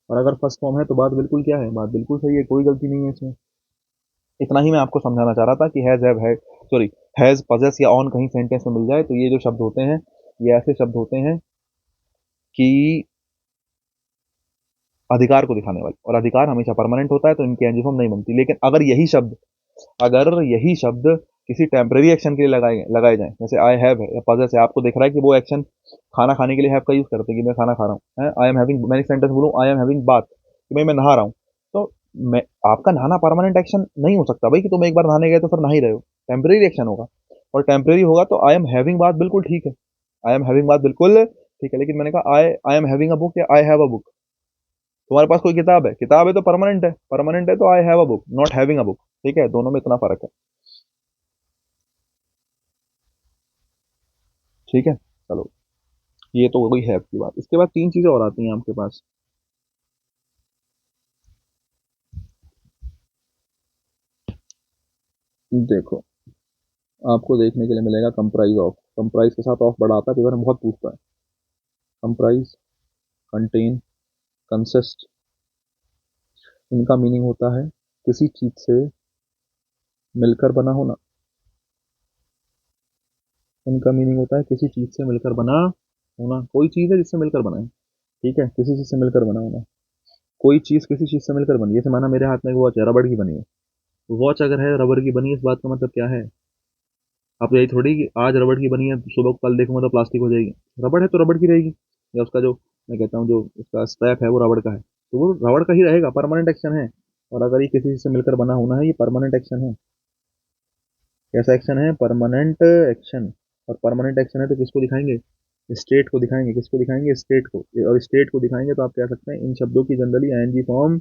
और अगर फर्स्ट फॉर्म है तो बात बिल्कुल क्या है? बात बिल्कुल सही है, कोई गलती नहीं है इसमें। इतना ही मैं आपको समझाना चाह रहा था कि हैज हैव है, सॉरी, हैज पजेस या ऑन कहीं सेंटेंस में मिल जाए तो ये जो शब्द होते हैं ये ऐसे शब्द होते हैं कि अधिकार को दिखाने वाले, और अधिकार हमेशा परमानेंट होता है तो इनकी एंजी फॉर्म नहीं बनती। लेकिन अगर यही शब्द किसी टेम्परेरी एक्शन के लिए लगाए लगाए जाएं, जैसे आई हैव है या पजेस है, आपको दिख रहा है कि वो एक्शन खाना खाने के लिए हैव का यूज करते हैं कि मैं खाना खा रहा हूँ। आई एम हैविंग, मैंने सेंटेंस बोलूँ आई एम हैविंग बात कि भाई मैं नहा रहा हूँ, तो मैं, आपका नहाना परमानेंट एक्शन नहीं हो सकता भाई कि तुम एक बार नहाने गए तो फिर नहा ही रहे हो। टेम्परेरी एक्शन होगा, और टेम्परेरी होगा तो आई एम हैविंग बात बिल्कुल ठीक है। आई एम हैविंग बात बिल्कुल ठीक है। लेकिन मैंने कहा I am having a book या आई हैव अ बुक। तुम्हारे पास कोई किताब है तो परमानेंट है, परमानेंट है तो I have a book, not having a book. ठीक है, दोनों में इतना फर्क है। ठीक है, चलो, ये तो हो गई है आपकी बात। इसके बाद तीन चीजें और आती हैं आपके पास। देखो, आपको देखने के लिए मिलेगा कंप्राइज ऑफ। कंप्राइज के साथ ऑफ बड़ा आता है, पेपर में बहुत पूछता है। कंप्राइज, कंटेन, कंसिस्ट, इनका मीनिंग होता है किसी चीज से मिलकर बना होना। इनका मीनिंग होता है किसी चीज से मिलकर बना होना। कोई चीज है जिससे मिलकर बना है। ठीक है, किसी चीज से मिलकर बना होना। कोई चीज किसी चीज से मिलकर बनी, जैसे माना मेरे हाथ में एक वॉच है, रबड़ की बनी है। वॉच अगर है रबड़ की बनी है, इस बात का मतलब क्या है? आप यही थोड़ी कि आज रबड़ की बनी है सुबह को कल देखूंगा तो प्लास्टिक हो जाएगी। रबड़ है तो रबड़ की रहेगी। या उसका जो, मैं कहता हूँ जो उसका स्ट्रैप है वो रबड़ का है, तो वो रबड़ का ही रहेगा, परमानेंट एक्शन है। और अगर ये किसी चीज से मिलकर बना होना है, ये परमानेंट एक्शन है। कैसा एक्शन है? Permanent action. और परमानेंट एक्शन है तो किसको दिखाएंगे? स्टेट को दिखाएंगे। किसको दिखाएंगे? स्टेट को। और स्टेट को दिखाएंगे तो आप कह सकते हैं इन शब्दों की जनरली आईएनजी फॉर्म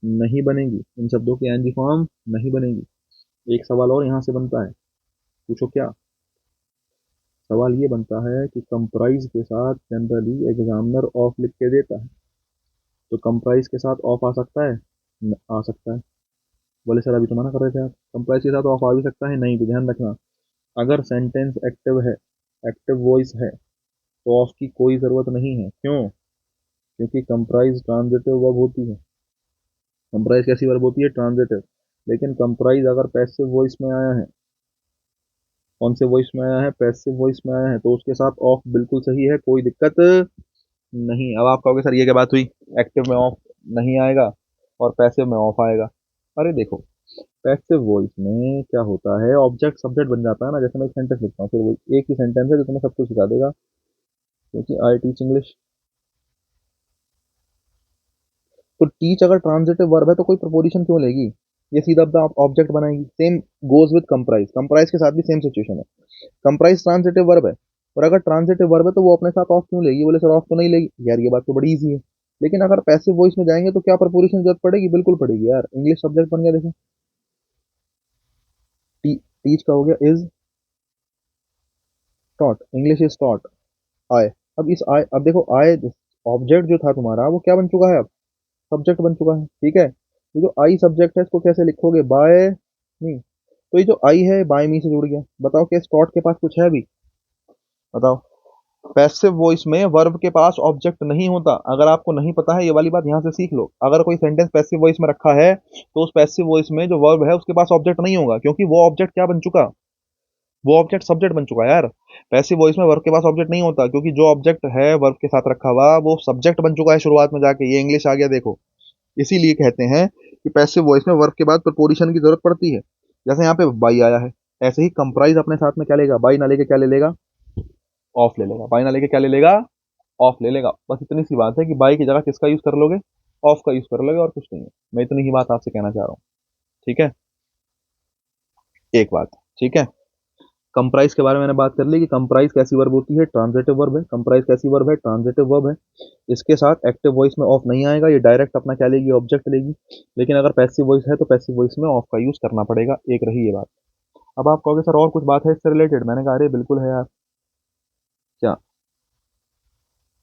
नहीं बनेगी। इन शब्दों की आईएनजी फॉर्म नहीं बनेगी। एक सवाल और यहाँ से बनता है, पूछो क्या? सवाल ये बनता है कि कंप्राइज के साथ जनरली एग्जामिनर ऑफ लिख के देता है, तो कंप्राइज के साथ ऑफ आ सकता है? आ सकता है। बोले सर अभी तो मना कर रहे थे आप, कंप्राइज के साथ ऑफ आ भी सकता है? नहीं, तो ध्यान रखना, अगर सेंटेंस एक्टिव है, एक्टिव वॉइस है, तो ऑफ की कोई जरूरत नहीं है। क्यों? क्योंकि कंप्राइज ट्रांजिटिव वर्ब होती है। कंप्राइज कैसी वर्ब होती है? ट्रांजिटिव। लेकिन कंप्राइज अगर पैसिव वॉइस में आया है, कौन से वॉइस में आया है? पैसिव वॉइस में आया है, तो उसके साथ ऑफ बिल्कुल सही है, कोई दिक्कत नहीं। अब आप कहोगे सर ये क्या बात हुई, एक्टिव में ऑफ नहीं आएगा और पैसिव में ऑफ आएगा? अरे देखो, पैसिव वॉइस में क्या होता है, ऑब्जेक्ट सब्जेक्ट बन जाता है ना। जैसे मैं एक सेंटेंस लिखता हूँ, फिर वो एक ही सेंटेंस है जो तुम्हें सब कुछ सिखा देगा, क्योंकि आई टीच इंग्लिश। तो टीच अगर ट्रांजिटिव वर्ब है तो कोई प्रपोजिशन क्यों लेगी? ये सीधा अपना ऑब्जेक्ट बनाएगी। Same goes with comprise, comprise के साथ भी सेम सिचुएशन है। कंप्राइज ट्रांजिटिव वर्ब है, और अगर ट्रांजिटिव वर्ब है तो वो अपने साथ ऑफ क्यों लेगी? बोले सर ऑफ तो नहीं लेगी यार, ये बात तो बड़ी इजी है। लेकिन अगर पैसिव वॉइस में जाएंगे तो क्या प्रपोजिशन जरूरत पड़ेगी? बिल्कुल पड़ेगी यार। इंग्लिश सब्जेक्ट बन गया, देखो, टीच का हो गया is taught, English is taught, I. अब इस आई, अब देखो आई ऑब्जेक्ट जो था तुम्हारा वो क्या बन चुका है? अब सब्जेक्ट बन चुका है। ठीक है, ये जो आई सब्जेक्ट है इसको कैसे लिखोगे? बाय मी। तो ये जो आई है बाय मी से जुड़ गया। बताओ कि स्टॉट के पास कुछ है अभी? बताओ। पैसिव वॉइस में वर्ब के पास ऑब्जेक्ट नहीं होता। अगर आपको नहीं पता है ये वाली बात, यहां से सीख लो। अगर कोई सेंटेंस पैसिव वॉइस में रखा है तो उस पैसिव वॉइस में जो वर्ब है उसके पास ऑब्जेक्ट नहीं होगा, क्योंकि वो ऑब्जेक्ट क्या बन चुका? वो ऑब्जेक्ट सब्जेक्ट बन चुका है यार। पैसिव वॉइस में वर्ब के पास ऑब्जेक्ट नहीं होता, क्योंकि जो ऑब्जेक्ट है वर्ब के साथ रखा हुआ वो सब्जेक्ट बन चुका है शुरुआत में जाके। ये इंग्लिश आ गया देखो। इसीलिए कहते हैं कि पैसिव वॉइस में वर्ब के बाद प्रपोजिशन की जरूरत पड़ती है। जैसे यहाँ पे बाई आया है, ऐसे ही कंप्राइज अपने साथ में क्या लेगा? बाई ना लेके क्या ले लेगा? ऑफ ले लेगा। बाई ना लेके क्या ले लेगा? ऑफ ले लेगा। बस इतनी सी बात है कि बाई की जगह किसका यूज कर लोगे? ऑफ का यूज कर लोगे, और कुछ नहीं है। मैं इतनी ही बात आपसे कहना चाह रहा हूँ। ठीक है, एक बात। ठीक है, कंप्राइज के बारे में मैंने बात कर ली कि कंप्राइज कैसी वर्ब होती है? ट्रांजिटिव वर्ब है। कंप्राइज कैसी वर्ब है? ट्रांजिटिव वर्ब है। इसके साथ एक्टिव वॉइस में ऑफ नहीं आएगा, ये डायरेक्ट अपना क्या लेगी? ऑब्जेक्ट लेगी। लेकिन अगर पैसिव वॉइस है तो पैसिव वॉइस में ऑफ का यूज करना पड़ेगा। एक रही ये बात। अब आप कहोगे सर और कुछ बात है इससे रिलेटेड? मैंने कहा अरे बिल्कुल है यार। क्या?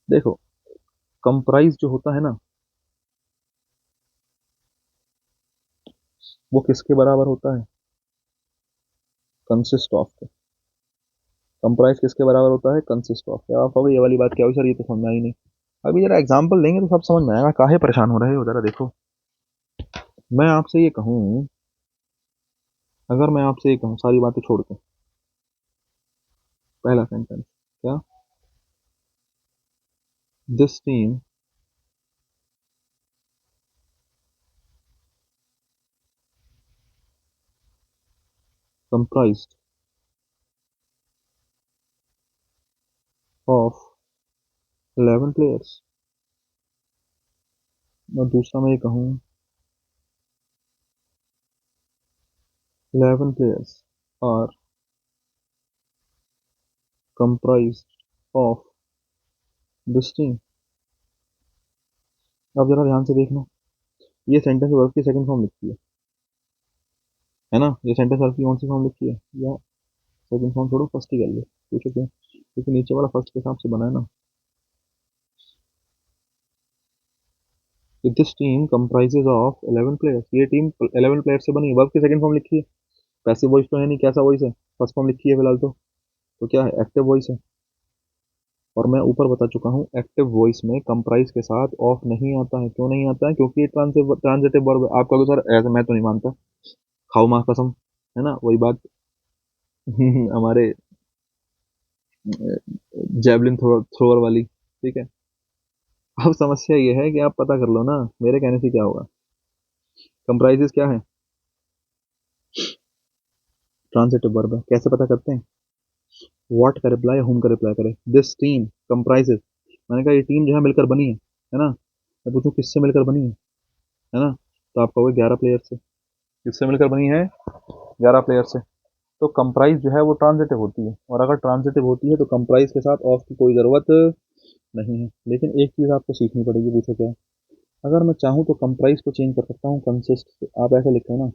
देखो, कंप्राइज जो होता है ना, वो किसके बराबर होता है? कंसिस्ट ऑफ के। कंप्राइज किसके बराबर होता है? कंसिस्ट ऑफ के। आप कहोगे ये वाली बात क्या हुई सर, ये तो समझ में आई नहीं। अभी जरा एग्जाम्पल देंगे तो सब समझ में आएगा। काहे परेशान हो रहे हो, जरा देखो। मैं आपसे ये कहूँ, अगर मैं आपसे ये कहूँ सारी बातें छोड़ के, पहला सेंटेंस क्या? This team comprised of 11 players। और दूसरा मैं ये कहूँ 11 players are comprised of this team। अब जरा ध्यान से देखना, ये सेंटेंस वर्ब की सेकंड फॉर्म लिखी है ना? ये सेंटेंस वर्ब की कौन सी फॉर्म लिखी है? या सेकंड फॉर्म छोड़ो, फर्स्ट ही कर लो। पूछो क्यों? क्योंकि नीचे वाला फर्स्ट के हिसाब से बना है ना। This team comprises of 11 players. ये टीम 11 प्लेयर से बनी है। वर्ब की सेकंड फॉर्म लिखी है। पैसिव वॉइस तो है नहीं, कैसा वॉइस है? फर्स्ट फॉर्म लिखी है फिलहाल तो क्या है? एक्टिव वॉइस है। और मैं ऊपर बता चुका हूँ एक्टिव वॉइस में कंप्राइज के साथ ऑफ नहीं आता है। क्यों नहीं आता है? क्योंकि ट्रांजिटिव वर्ब है। आप कहोगे सर ऐसे मैं तो नहीं मानता, खाओ माँ कसम, है ना वही बात। हमारे जेवलिन थ्रोअर वाली। ठीक है, अब समस्या ये है कि आप पता कर लो ना मेरे कहने से क्या होगा। कंप्राइजेस क्या है? ट्रांजिटिव वर्ब है। कैसे पता करते हैं? व्हाट का रिप्लाई, होम का रिप्लाई करें। दिस टीम कंप्राइजेस, मैंने कहा ये टीम जो है मिलकर बनी है ना? मैं पूछूं किससे मिलकर बनी है ना? तो आप कहोगे 11 प्लेयर से। किससे मिलकर बनी है? 11 प्लेयर से। तो कंप्राइज जो है वो ट्रांजिटिव होती है, और अगर ट्रांजिटिव होती है तो कंप्राइज के साथ ऑफ की कोई ज़रूरत नहीं है। लेकिन एक चीज़ आपको सीखनी पड़ेगी। पूछो क्या? अगर मैं चाहूँ तो कंप्राइज को चेंज कर सकता हूँ कंसिस्ट से। आप ऐसे लिखो ना,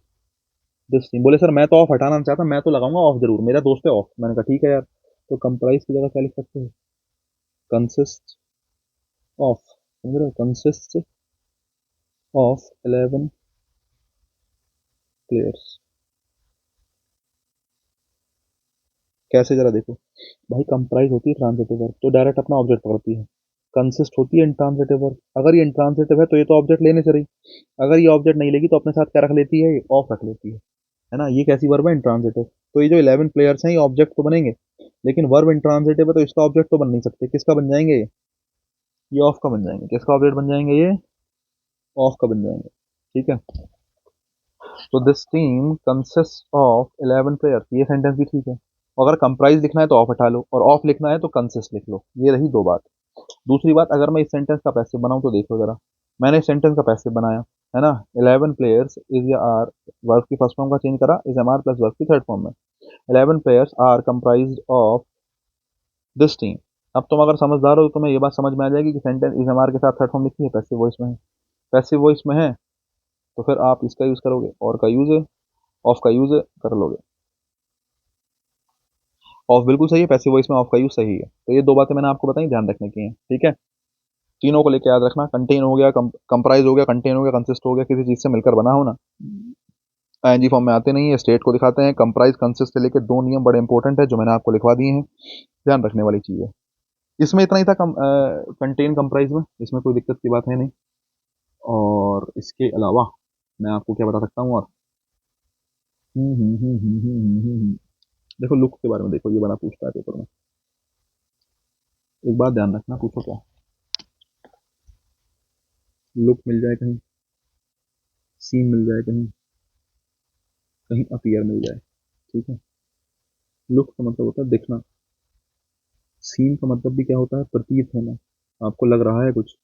दिस टीम। बोले सर मैं तो ऑफ हटाना नहीं चाहता, मैं तो लगाऊंगा ऑफ जरूर, मेरा दोस्त है ऑफ। मैंने कहा ठीक है यार, तो कंप्राइज की जगह क्या लिख सकते हो? Consist of. समझ रहे हो? Consist of 11 players. कैसे? जरा देखो भाई, कंप्राइज होती है ट्रांजिटिव वर्ब तो डायरेक्ट अपना ऑब्जेक्ट पकड़ती है। कंसिस्ट होती है इंट्रांजिटिव वर्ब। अगर ये इंट्रांजिटिव है तो ये तो ऑब्जेक्ट लेने से रही। अगर ये ऑब्जेक्ट नहीं लेगी तो अपने साथ क्या रख लेती है? ऑफ रख लेती है ना? ये कैसी वर्ब है? इंट्रांजिटिव। तो ये जो 11 प्लेयर्स हैं ये ऑब्जेक्ट तो बनेंगे, लेकिन वर्ब इंट्रांजिटिव है तो इसका ऑब्जेक्ट तो बन नहीं सकते। किसका बन जाएंगे ये ऑफ का बन जाएंगे। किसका ऑब्जेक्ट बन जाएंगे? ये ऑफ का बन जाएंगे। ठीक है, तो this team consist of 11 players, ये सेंटेंस भी ठीक है। अगर कंप्राइज लिखना है तो ऑफ हटा लो, और ऑफ लिखना है तो कंसिस्ट लिख लो। ये रही दो बात। दूसरी बात, अगर मैं इस सेंटेंस का पैसिव बनाऊं तो देखो जरा। मैंने इस सेंटेंस का पैसिव बनाया है ना। 11 प्लेयर्स इज या आर, वर्ब की फर्स्ट फॉर्म का चेंज करा, is am are plus verb की थर्ड फॉर्म में। 11 players are comprised of this team. अब तुम अगर समझदार हो तो तुम्हें ये बात समझ में आ जाएगी कि सेंटेंस इज एम आर के साथ थर्ड फॉर्म लिखी है, पैसिव वॉइस में है। पैसिव वॉइस में है तो फिर आप इसका यूज करोगे, और का यूज है, ऑफ का यूज कर लोगे। ऑफ बिल्कुल सही है, पैसिव वॉइस में ऑफ का यूज सही है। तो ये दो बातें मैंने आपको बताई, ध्यान रखने की हैं। ठीक है, तीनों को लेकर याद रखना। कंटेन हो गया, कंप्राइज हो गया, कंटेन हो गया, कंसिस्ट हो गया, किसी चीज से मिलकर बना हो ना। आईएनजी फॉर्म में आते नहीं है, स्टेट को दिखाते हैं। कंप्राइज कंसिस्ट से लेकर दो नियम बड़े इंपॉर्टेंट है जो मैंने आपको लिखवा दिए हैं, ध्यान रखने वाली चीज़ है। इसमें इतना ही था कंटेन कंप्राइज में, इसमें कोई दिक्कत की बात है नहीं। और इसके अलावा मैं आपको क्या बता सकता हूँ और देखो लुक के बारे में, देखो ये बड़ा पूछता है पेपर में, एक बात ध्यान रखना, पूछो क्या, लुक मिल जाए कहीं, सीन मिल जाए कहीं, कहीं अपीयर मिल जाए, ठीक है। लुक का मतलब होता है दिखना, सीन का मतलब भी क्या होता है, प्रतीत होना, आपको लग रहा है कुछ।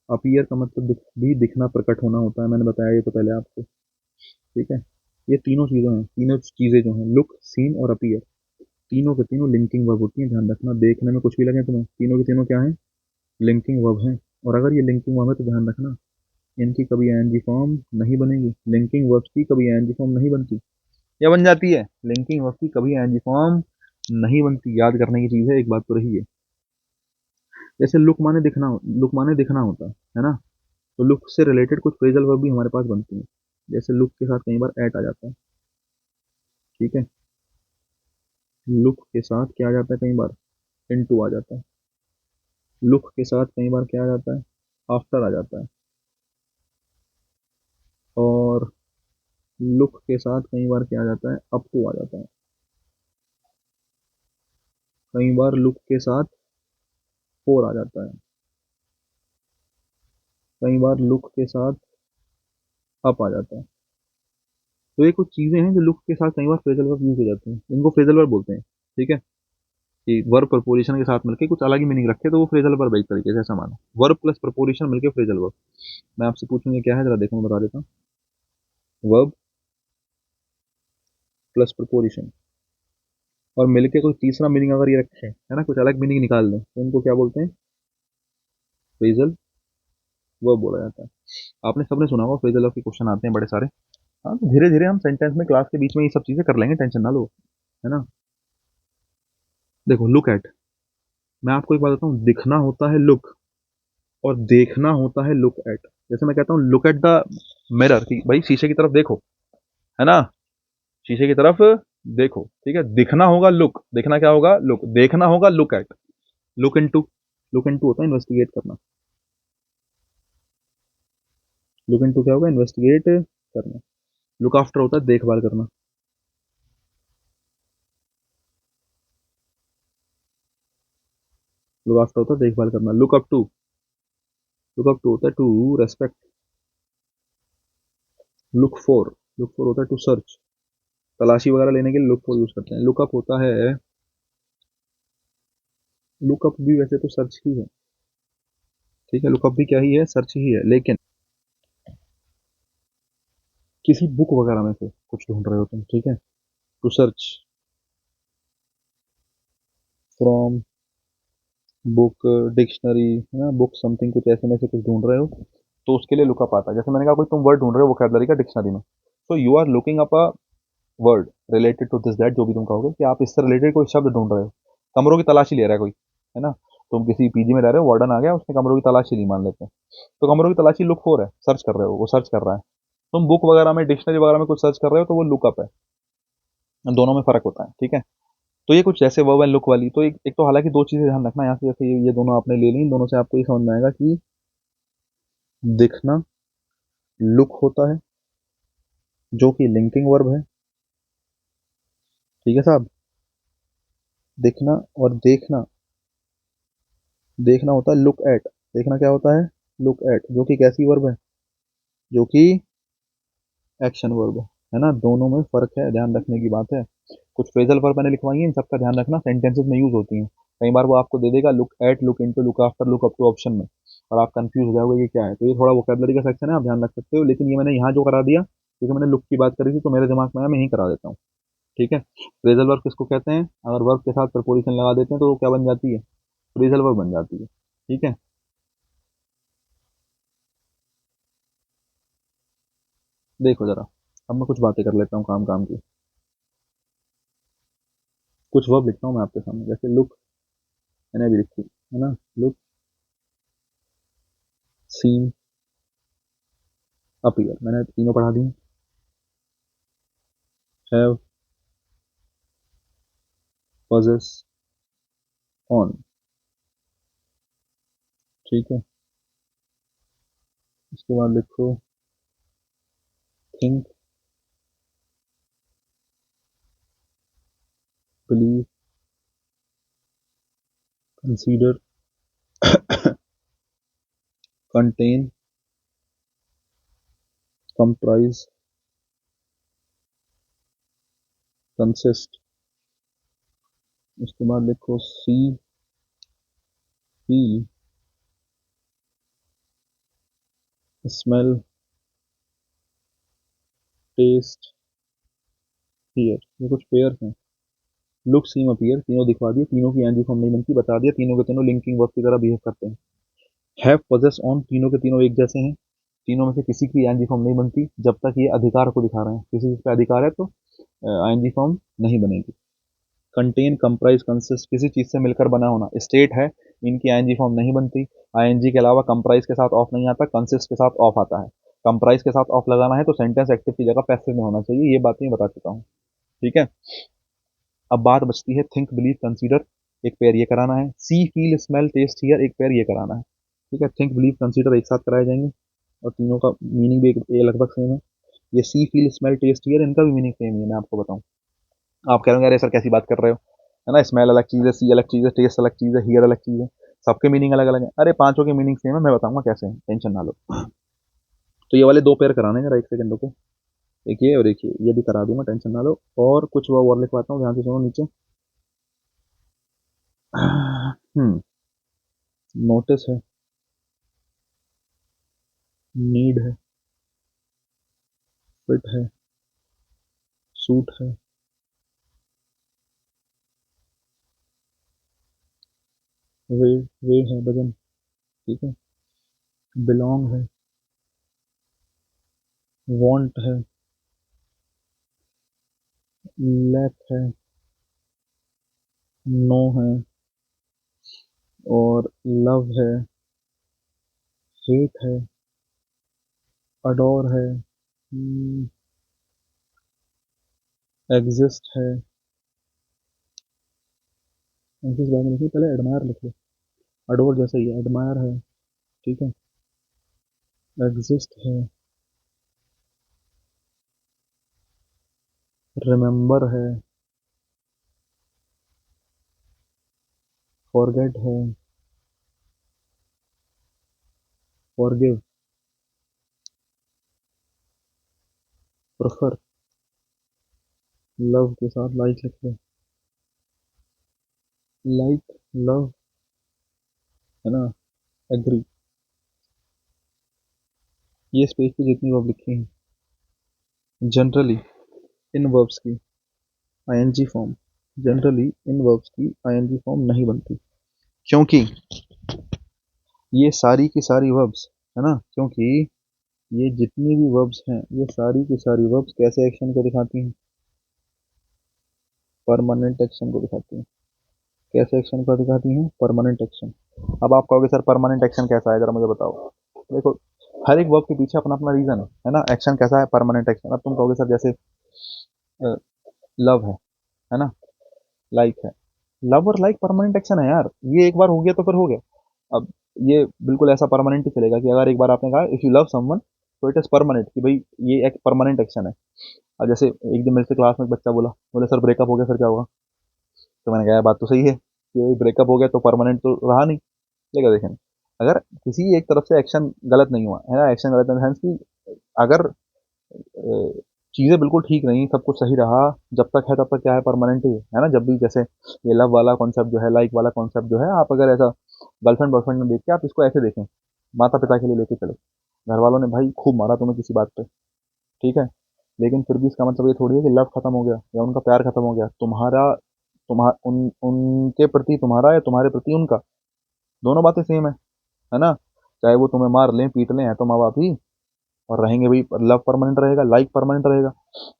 अपीयर का मतलब भी दिखना, प्रकट होना होता है, मैंने बताया ये तो पहले आपको, ठीक है। ये तीनों चीज़ें हैं, तीनों चीज़ें जो हैं, लुक, सीन और अपीयर, तीनों के तीनों लिंकिंग वर्ब होती हैं, ध्यान रखना। देखने में कुछ भी लगे तुम्हें, तीनों के तीनों क्या है, लिंकिंग वर्ब हैं। और अगर ये लिंकिंग वर्ब है तो ध्यान रखना, इनकी कभी आईएनजी फॉर्म नहीं बनेगी, लिंकिंग वर्ब्स की कभी आईएनजी फॉर्म नहीं बनती, या बन जाती है, लिंकिंग वर्ब की कभी आईएनजी फॉर्म नहीं बनती, याद करने की चीज़ है, एक बात तो रही है। जैसे लुक माने दिखना, लुक माने दिखना होता है ना, तो लुक से रिलेटेड कुछ फ्रेजल वर्ब भी हमारे पास बनती हैं। जैसे लुक के साथ कई बार एट आ जाता है, ठीक है। लुक के साथ क्या आ जाता है, कई बार इनटू आ जाता है। लुक के साथ कई बार क्या आ जाता है, आफ्टर आ जाता है। और लुक के साथ कई बार क्या आ जाता है, अप टू आ जाता है। कई बार लुक के साथ फोर आ जाता है। कई बार लुक के साथ अप आ जाता है। तो ये कुछ चीजें हैं जो लुक के साथ कई बार फ्रेजल वर्ब यूज हो जाती हैं, इनको फ्रेजल वर्ब बोलते हैं, ठीक है। कि वर्ब प्रपोजिशन के साथ मिलके कुछ अलग ही मीनिंग रखे तो वो फ्रेजल वर्ब एक तरीके से, ऐसा मानो, वर्ब प्लस प्रपोजिशन मिलके फ्रेजल वर्ब। मैं आपसे पूछूंगी क्या है, जरा देखो, मैं बता देता हूँ। वर्ब प्लस प्रपोजिशन और मिलके कोई तीसरा मीनिंग अगर ये रखे है ना, कुछ अलग मीनिंग निकाल दें, तो इनको क्या बोलते हैं, फ्रेजल वर्ब बोला जाता है। आपने सबने सुना होगा फ्रेजल वर्ब के क्वेश्चन आते हैं बड़े सारे। हाँ, तो धीरे धीरे हम सेंटेंस में क्लास के बीच में ये सब चीजें कर लेंगे, टेंशन ना लो, है ना। देखो लुक एट, मैं आपको एक बात बताऊं, दिखना होता है लुक, और देखना होता है लुक एट। जैसे मैं कहता हूँ लुक एट द मिरर, कि भाई शीशे की तरफ देखो, है ना, शीशे की तरफ देखो, ठीक है। दिखना होगा लुक, देखना क्या होगा, लुक, देखना होगा look at. Look into, look into होता है इन्वेस्टिगेट करना। लुक इनटू क्या होगा, इन्वेस्टिगेट करना। लुक आफ्टर होता है देखभाल करना। लुक आफ्टर होता है देखभाल करना। Look up to, look up to होता है to respect. Look for, look for होता है टू सर्च, तलाशी वगैरह लेने के लिए लुक फॉर यूज करते हैं। लुकअप होता है, लुकअप भी वैसे तो सर्च ही है, ठीक है, लुकअप भी क्या ही है, सर्च ही है, लेकिन किसी बुक वगैरह में से कुछ ढूंढ रहे हो तुम, ठीक है, to search from book, dictionary, है ना, बुक समथिंग, कुछ ऐसे में से कुछ ढूंढ रहे हो, तो उसके लिए लुकअप आता है। जैसे मैंने कहा कोई तुम वर्ड ढूंढ रहे हो वोकैबुलरी का डिक्शनरी में, so you are looking up a word related to this that, जो भी तुम कहोगे, कि आप इससे रिलेटेड कोई शब्द ढूंढ रहे हो। कमरों की तलाशी ले रहा है कोई, है ना, तुम किसी पीजी में रह रहे हो, वार्डन आ गया, उसने कमरों की तलाशी ली मान लेते हैं, तो कमरों की तलाशी लुक फॉर है, सर्च कर रहे हो, वो सर्च कर रहा है। तुम बुक वगैरह में, डिक्शनरी वगैरह में कुछ सर्च कर रहे हो तो वो लुकअप है। दोनों में फ़र्क होता है, ठीक है। तो ये कुछ जैसे वर्ब एंड लुक वाली, तो एक तो हालांकि दो चीज़ें ध्यान रखना यहाँ से, जैसे ये दोनों आपने ले ली, इन दोनों से आपको ये समझ में आएगा कि दिखना लुक होता है, जो कि लिंकिंग वर्ब है, ठीक है साहब। दिखना और देखना, देखना होता है लुक एट, देखना क्या होता है, लुक एट, जो कि कैसी वर्ब है, जो कि एक्शन वर्ब है ना, दोनों में फ़र्क है, ध्यान रखने की बात है। कुछ फ्रेजल वर्ब मैंने लिखवाई है, इन सबका ध्यान रखना, सेंटेंसेस में यूज होती हैं। कई बार वो आपको दे देगा look at, look into, look after, look up to option में, और आप कंफ्यूज हो जाओगे ये क्या है, तो ये थोड़ा वोकैबुलरी का सेक्शन है, आप ध्यान रख सकते हो, लेकिन ये मैंने यहाँ जो करा दिया, क्योंकि मैंने लुक की बात करी थी तो मेरे दिमाग में आया, मैं यही करा देता हूँ, ठीक है। फ्रेजल वर्ब किसको कहते हैं, अगर वर्ब के साथ प्रपोजिशन लगा देते हैं तो वो क्या बन जाती है, फ्रेजल वर्ब बन जाती है, ठीक है। देखो जरा, अब मैं कुछ बातें कर लेता हूँ काम काम की, कुछ वर्ब लिखता हूँ मैं आपके सामने, जैसे लुक, मैंने अभी लिखी है ना, लुक, सीन, अपीयर, मैंने तीनों पढ़ा दी। Have, possess, on. ठीक है, उसके बाद लिखो think, believe, consider, contain, comprise, consist. उसके बाद लिखो सी, फील, स्मेल, टेस्ट, हियर। ये कुछ पेयर हैं। लुक, सीम, अपीयर, तीनों दिखवा दिए, तीनों की एनजी फॉर्म नहीं बनती, बता दिया, तीनों के तीनों लिंकिंग वर्ब की तरह बिहेव करते हैं। हैव, पजेस, ऑन, तीनों के तीनों एक जैसे हैं, तीनों में से किसी की आईएनजी फॉर्म नहीं बनती जब तक ये अधिकार को दिखा रहे हैं, किसी चीज पे अधिकार है तो आईएनजी फॉर्म नहीं बनेगी। कंटेन, कंप्राइज, कंसिस्ट, किसी चीज से मिलकर बना होना, स्टेट है, इनकी आईएनजी फॉर्म नहीं बनती। आईएनजी के अलावा कंप्राइज के साथ ऑफ नहीं आता, कंसिस्ट के साथ ऑफ आता है। कंप्राइज के साथ ऑफ लगाना है तो सेंटेंस एक्टिव की जगह पैसिव में होना चाहिए, ये बात मैं बता चुका हूँ। ठीक है, अब बात बचती है थिंक, बिलीव, कंसीडर, एक पेयर ये कराना है। सी, फील, स्मेल, टेस्ट, हियर, एक पेयर ये कराना है। ठीक है, थिंक, बिलीव, कंसीडर एक साथ कराए जाएंगे और तीनों का मीनिंग भी ये लगभग सेम है। ये सी, फील, स्मेल, टेस्ट, हियर, इनका भी मीनिंग सेम ही है, मैं आपको बताऊं। आप कह रहे हो अरे सर कैसी बात कर रहे हो, है ना, स्मेल अलग चीज़ है, सी अलग चीज़ है, टेस्ट अलग चीज़ है, हियर अलग चीज़ है, सबके मीनिंग अलग अलग है। अरे पांचों के मीनिंग सेम है, मैं बताऊंगा कैसे हैं, टेंशन ना लो। तो ये वाले दो पेयर कराने हैं, जरा एक सेकंड रुको। एक ये और एक ये भी करा दूंगा, टेंशन ना लो। और कुछ वो और लिखवाता हूँ, ध्यान से सुनो नीचे। नोटिस है, नीड है, फिट है, सूट है, वे वे है, वजन। ठीक है, बिलोंग है, वांट है, लैक है, नो है, और लव है, हेट है, अडोर है, एग्जिस्ट है। एग्जिस्ट बाद में लिखिए, पहले एडमायर लिख लो। अडोर जैसा ही है, एडमायर है। ठीक है, एग्जिस्ट है, रिमेम्बर है, फॉरगेट है, फॉरगिव, प्रेफर, लव के साथ लाइक लिख लो। लाइक, लव, है ना, एग्री। ये स्पेस पे जितनी वर्ब लिखी हैं, जनरली इन वर्ब्स की आईएनजी फॉर्म, जनरली इन वर्ब्स की आईएनजी फॉर्म नहीं बनती, क्योंकि ये सारी की सारी वर्ब्स, है ना, क्योंकि ये जितनी भी वर्ब्स हैं ये सारी की सारी वर्ब्स कैसे एक्शन को दिखाती हैं, परमानेंट एक्शन को दिखाती हैं। कैसे एक्शन को दिखाती हैं, परमानेंट एक्शन। अब आप कहोगे सर परमानेंट एक्शन कैसा है, जरा मुझे बताओ। देखो, हर एक वर्ब के पीछे अपना अपना रीजन है ना। एक्शन कैसा है, परमानेंट एक्शन। अब तुम कहोगे सर जैसे लव है ना, लाइक है। लव और लाइक परमानेंट एक्शन है यार, ये एक बार हो गया तो फिर हो गया। अब ये बिल्कुल ऐसा परमानेंट ही चलेगा कि अगर एक बार आपने कहा इफ यू लव समवन तो इट इज परमानेंट, कि भाई ये एक परमानेंट एक्शन है। अब जैसे एक दिन मेरे से क्लास में एक बच्चा बोला, बोले सर ब्रेकअप हो गया, सर क्या होगा। तो मैंने कहा "यार, बात तो सही है कि ब्रेकअप हो गया तो परमानेंट तो रहा नहीं। लेकिन देखें, अगर किसी एक तरफ से एक्शन गलत नहीं हुआ है ना, एक्शन गलत इन द सेंस कि अगर चीज़ें बिल्कुल ठीक रही, सब कुछ सही रहा, जब तक है तब तक क्या है, परमानेंट ही है ना। जब भी जैसे ये लव वाला कॉन्सेप्ट जो है, लाइक वाला कॉन्सेप्ट जो है, आप अगर ऐसा गर्लफ्रेंड बॉयफ्रेंड में देख के आप इसको ऐसे देखें, माता पिता के लिए लेके चलो। घर वालों ने भाई खूब मारा तुम्हें किसी बात पे, ठीक है, लेकिन फिर भी इसका मतलब ये थोड़ी है कि लव खत्म हो गया या उनका प्यार खत्म हो गया। तुम्हारा उनके प्रति तुम्हारा या तुम्हारे प्रति उनका, दोनों बातें सेम है ना। चाहे वो तुम्हें मार लें पीट लें, है तो माँ बाप ही, और रहेंगे भाई। लव परमानेंट रहेगा, लाइक परमानेंट रहेगा।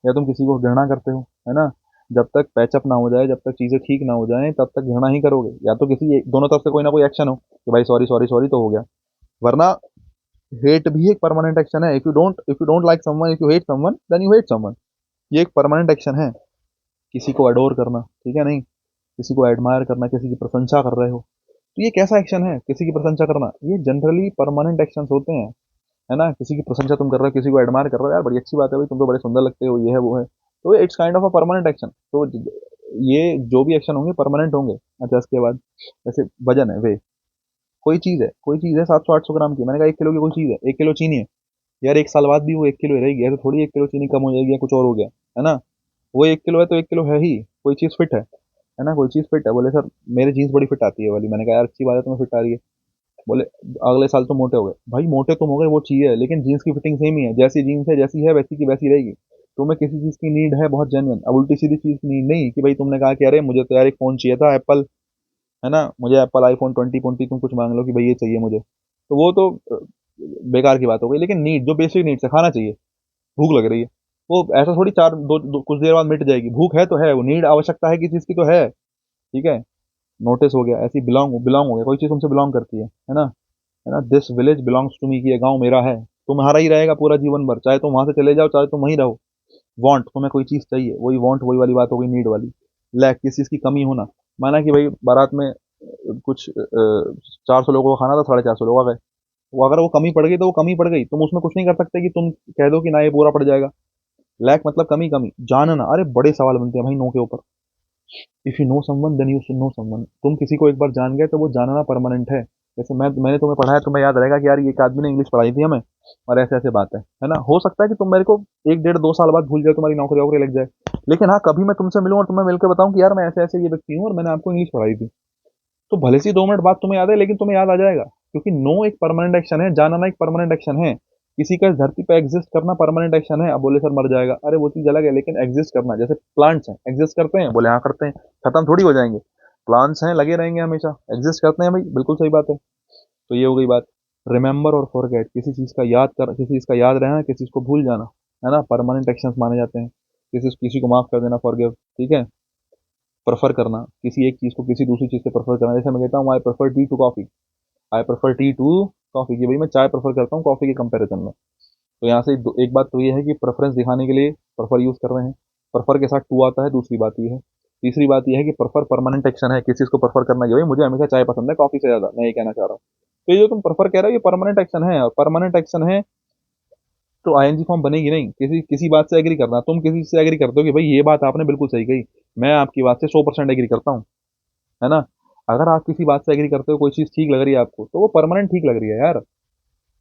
या तुम किसी को घृणा करते हो, है ना, जब तक पैचअप ना हो जाए, जब तक चीज़ें ठीक ना हो जाएं, तब तक घृणा ही करोगे। या तो दोनों तरफ से कोई ना कोई एक्शन हो कि भाई सॉरी सॉरी सॉरी तो हो गया, वरना हेट भी एक परमानेंट एक्शन है। If you don't like someone, if you hate someone, then you hate someone. ये एक परमानेंट एक्शन है, किसी को अडोर करना, ठीक है नहीं, किसी को एडमायर करना, किसी की प्रशंसा कर रहे हो, तो ये कैसा एक्शन है, किसी की प्रशंसा करना? ये जनरली परमानेंट एक्शंस होते हैं, है ना? किसी की प्रशंसा तुम कर रहे हो, किसी को एडमायर कर रहे हो, यार बड़ी अच्छी बात है भाई, तुम तो बड़े सुंदर लगते हो, ये है वो है, तो it's kind of a permanent action. तो ये जो भी एक्शन होंगे परमानेंट होंगे। अच्छा, इसके बाद जैसे वजन है, वे, कोई चीज है 700-800 ग्राम की, मैंने कहा 1 किलो की कोई चीज है, 1 किलो चीनी है, यार 1 साल बाद भी वो 1 किलो ही रहेगी, ऐसे थोड़ी 1 किलो चीनी कम हो जाएगी या कुछ और हो गया, है ना? वो 1 किलो है तो 1 किलो है ही। कोई चीज फिट है ना, कोई चीज फिट है, बोले सर मेरे जीन्स बड़ी फिट आती है वाली, मैंने कहा यार अच्छी बात है तुम्हें फिट आ रही है, बोले अगले साल तो मोटे हो गए, भाई मोटे तुम हो गए वो चीज है, लेकिन जीन्स की फिटिंग सेम ही है, जैसी जीन्स है जैसी है वैसी की वैसी रहेगी। तुम्हें किसी चीज की नीड है बहुत जेन्युइन, अब उल्टी सीधी चीज की नीड नहीं कि भाई तुमने कहा कि अरे मुझे तो यार एक फोन चाहिए था एप्पल, है ना, मुझे एप्पल आईफोन 20 तुम कुछ मांग लो कि भाई ये चाहिए मुझे, तो वो तो बेकार की बात हो गई। लेकिन नीड जो बेसिक नीड्स है, खाना चाहिए, भूख लग रही है, वो ऐसा थोड़ी कुछ देर बाद मिट जाएगी, भूख है तो है, वो नीड आवश्यकता है कि चीज की तो है, ठीक है। नोटिस हो गया, ऐसी बिलोंग हो गया, कोई चीज तुमसे बिलोंग करती है ना, है ना, this village belongs to me, कि ये गांव मेरा है, तुम्हारा ही रहेगा पूरा जीवन भर, चाहे तुम वहां से चले जाओ चाहे तुम वहीं रहो। वांट, तुम्हें कोई चीज चाहिए, वही वांट, वही वाली बात हो गई नीड वाली। लैक, किसी चीज की कमी होना, माना कि भाई बारात में कुछ 400 लोगों का खाना था, 450 लोग आ गए, वो अगर वो कमी पड़ गई तो वो कमी पड़ गई, तुम उसमें कुछ नहीं कर सकते कि तुम कह दो कि ना ये पूरा पड़ जाएगा। लैक मतलब कमी, कमी जानना, अरे बड़े सवाल बनते हैं भाई नो के ऊपर। If you know someone then you should know someone, तुम किसी को एक बार जान गए तो वो जानना परमानेंट है। जैसे मैंने तुम्हें पढ़ाया, तुम्हें याद रहेगा कि यार ये एक आदमी ने इंग्लिश पढ़ाई थी हमें, और ऐसे ऐसे बात है ना, हो सकता है कि तुम मेरे को 1 डेढ़ 2 साल बाद भूल जाओ, तुम्हारी नौकरी वोकरी लग जाए, लेकिन हाँ कभी मैं तुमसे मिलूं और तुम्हें मिलकर बताऊं कि यार मैं ऐसे ऐसे ये व्यक्ति हूँ और मैंने आपको इंग्लिश पढ़ाई थी, तो भले से 2 मिनट बाद तुम्हें याद है लेकिन तुम्हें याद आ जाएगा, क्योंकि नो एक परमानेंट एक्शन है, जानना एक परमानेंट एक्शन है, किसी का इस धरती पे एग्जिस्ट करना परमानेंट एक्शन है। अब बोले सर मर जाएगा, अरे वो चीज अलग है, लेकिन एग्जिस्ट करना, जैसे प्लांट्स हैं एग्जिस्ट करते हैं, बोले हाँ करते हैं, खत्म थोड़ी हो जाएंगे, प्लांट्स हैं लगे रहेंगे हमेशा, एग्जिस्ट करते हैं भाई, बिल्कुल सही बात है। तो ये हो गई बात। रिमेंबर और फॉरगेट, किसी चीज का याद रहना, किसी चीज को भूल जाना, है ना, परमानेंट एक्शंस माने जाते हैं। किसी को माफ कर देना, फॉरगिव, ठीक है। प्रेफर करना, किसी एक चीज को किसी दूसरी चीज से प्रेफर करना, जैसे मैं कहता हूँ I prefer tea to coffee, I prefer tea to coffee, की भाई मैं चाय प्रेफर करता हूँ कॉफी के कंपैरिजन में। तो यहाँ से एक बात तो ये है कि प्रेफरेंस दिखाने के लिए प्रेफर यूज कर रहे हैं, प्रेफर के साथ टू आता है, दूसरी बात ये है। तीसरी बात ये है कि प्रेफर परमानेंट एक्शन है, किसी चीज को प्रेफर करना, कि भाई मुझे हमेशा चाय पसंद है कॉफी से ज्यादा, मैं ये कहना चाह रहा हूँ। तो ये जो तुम प्रेफर कह रहे हो ये परमानेंट एक्शन है, और परमानेंट एक्शन है तो आईएनजी फॉर्म बनेगी नहीं। किसी किसी बात से एग्री करना, तुम किसी से एग्री करते हो कि भाई ये बात आपने बिल्कुल सही कही, मैं आपकी बात से 100% एग्री करता हूँ, है ना। अगर आप किसी बात से एग्री करते हो, कोई चीज ठीक लग रही है आपको, तो वो परमानेंट ठीक लग रही है यार,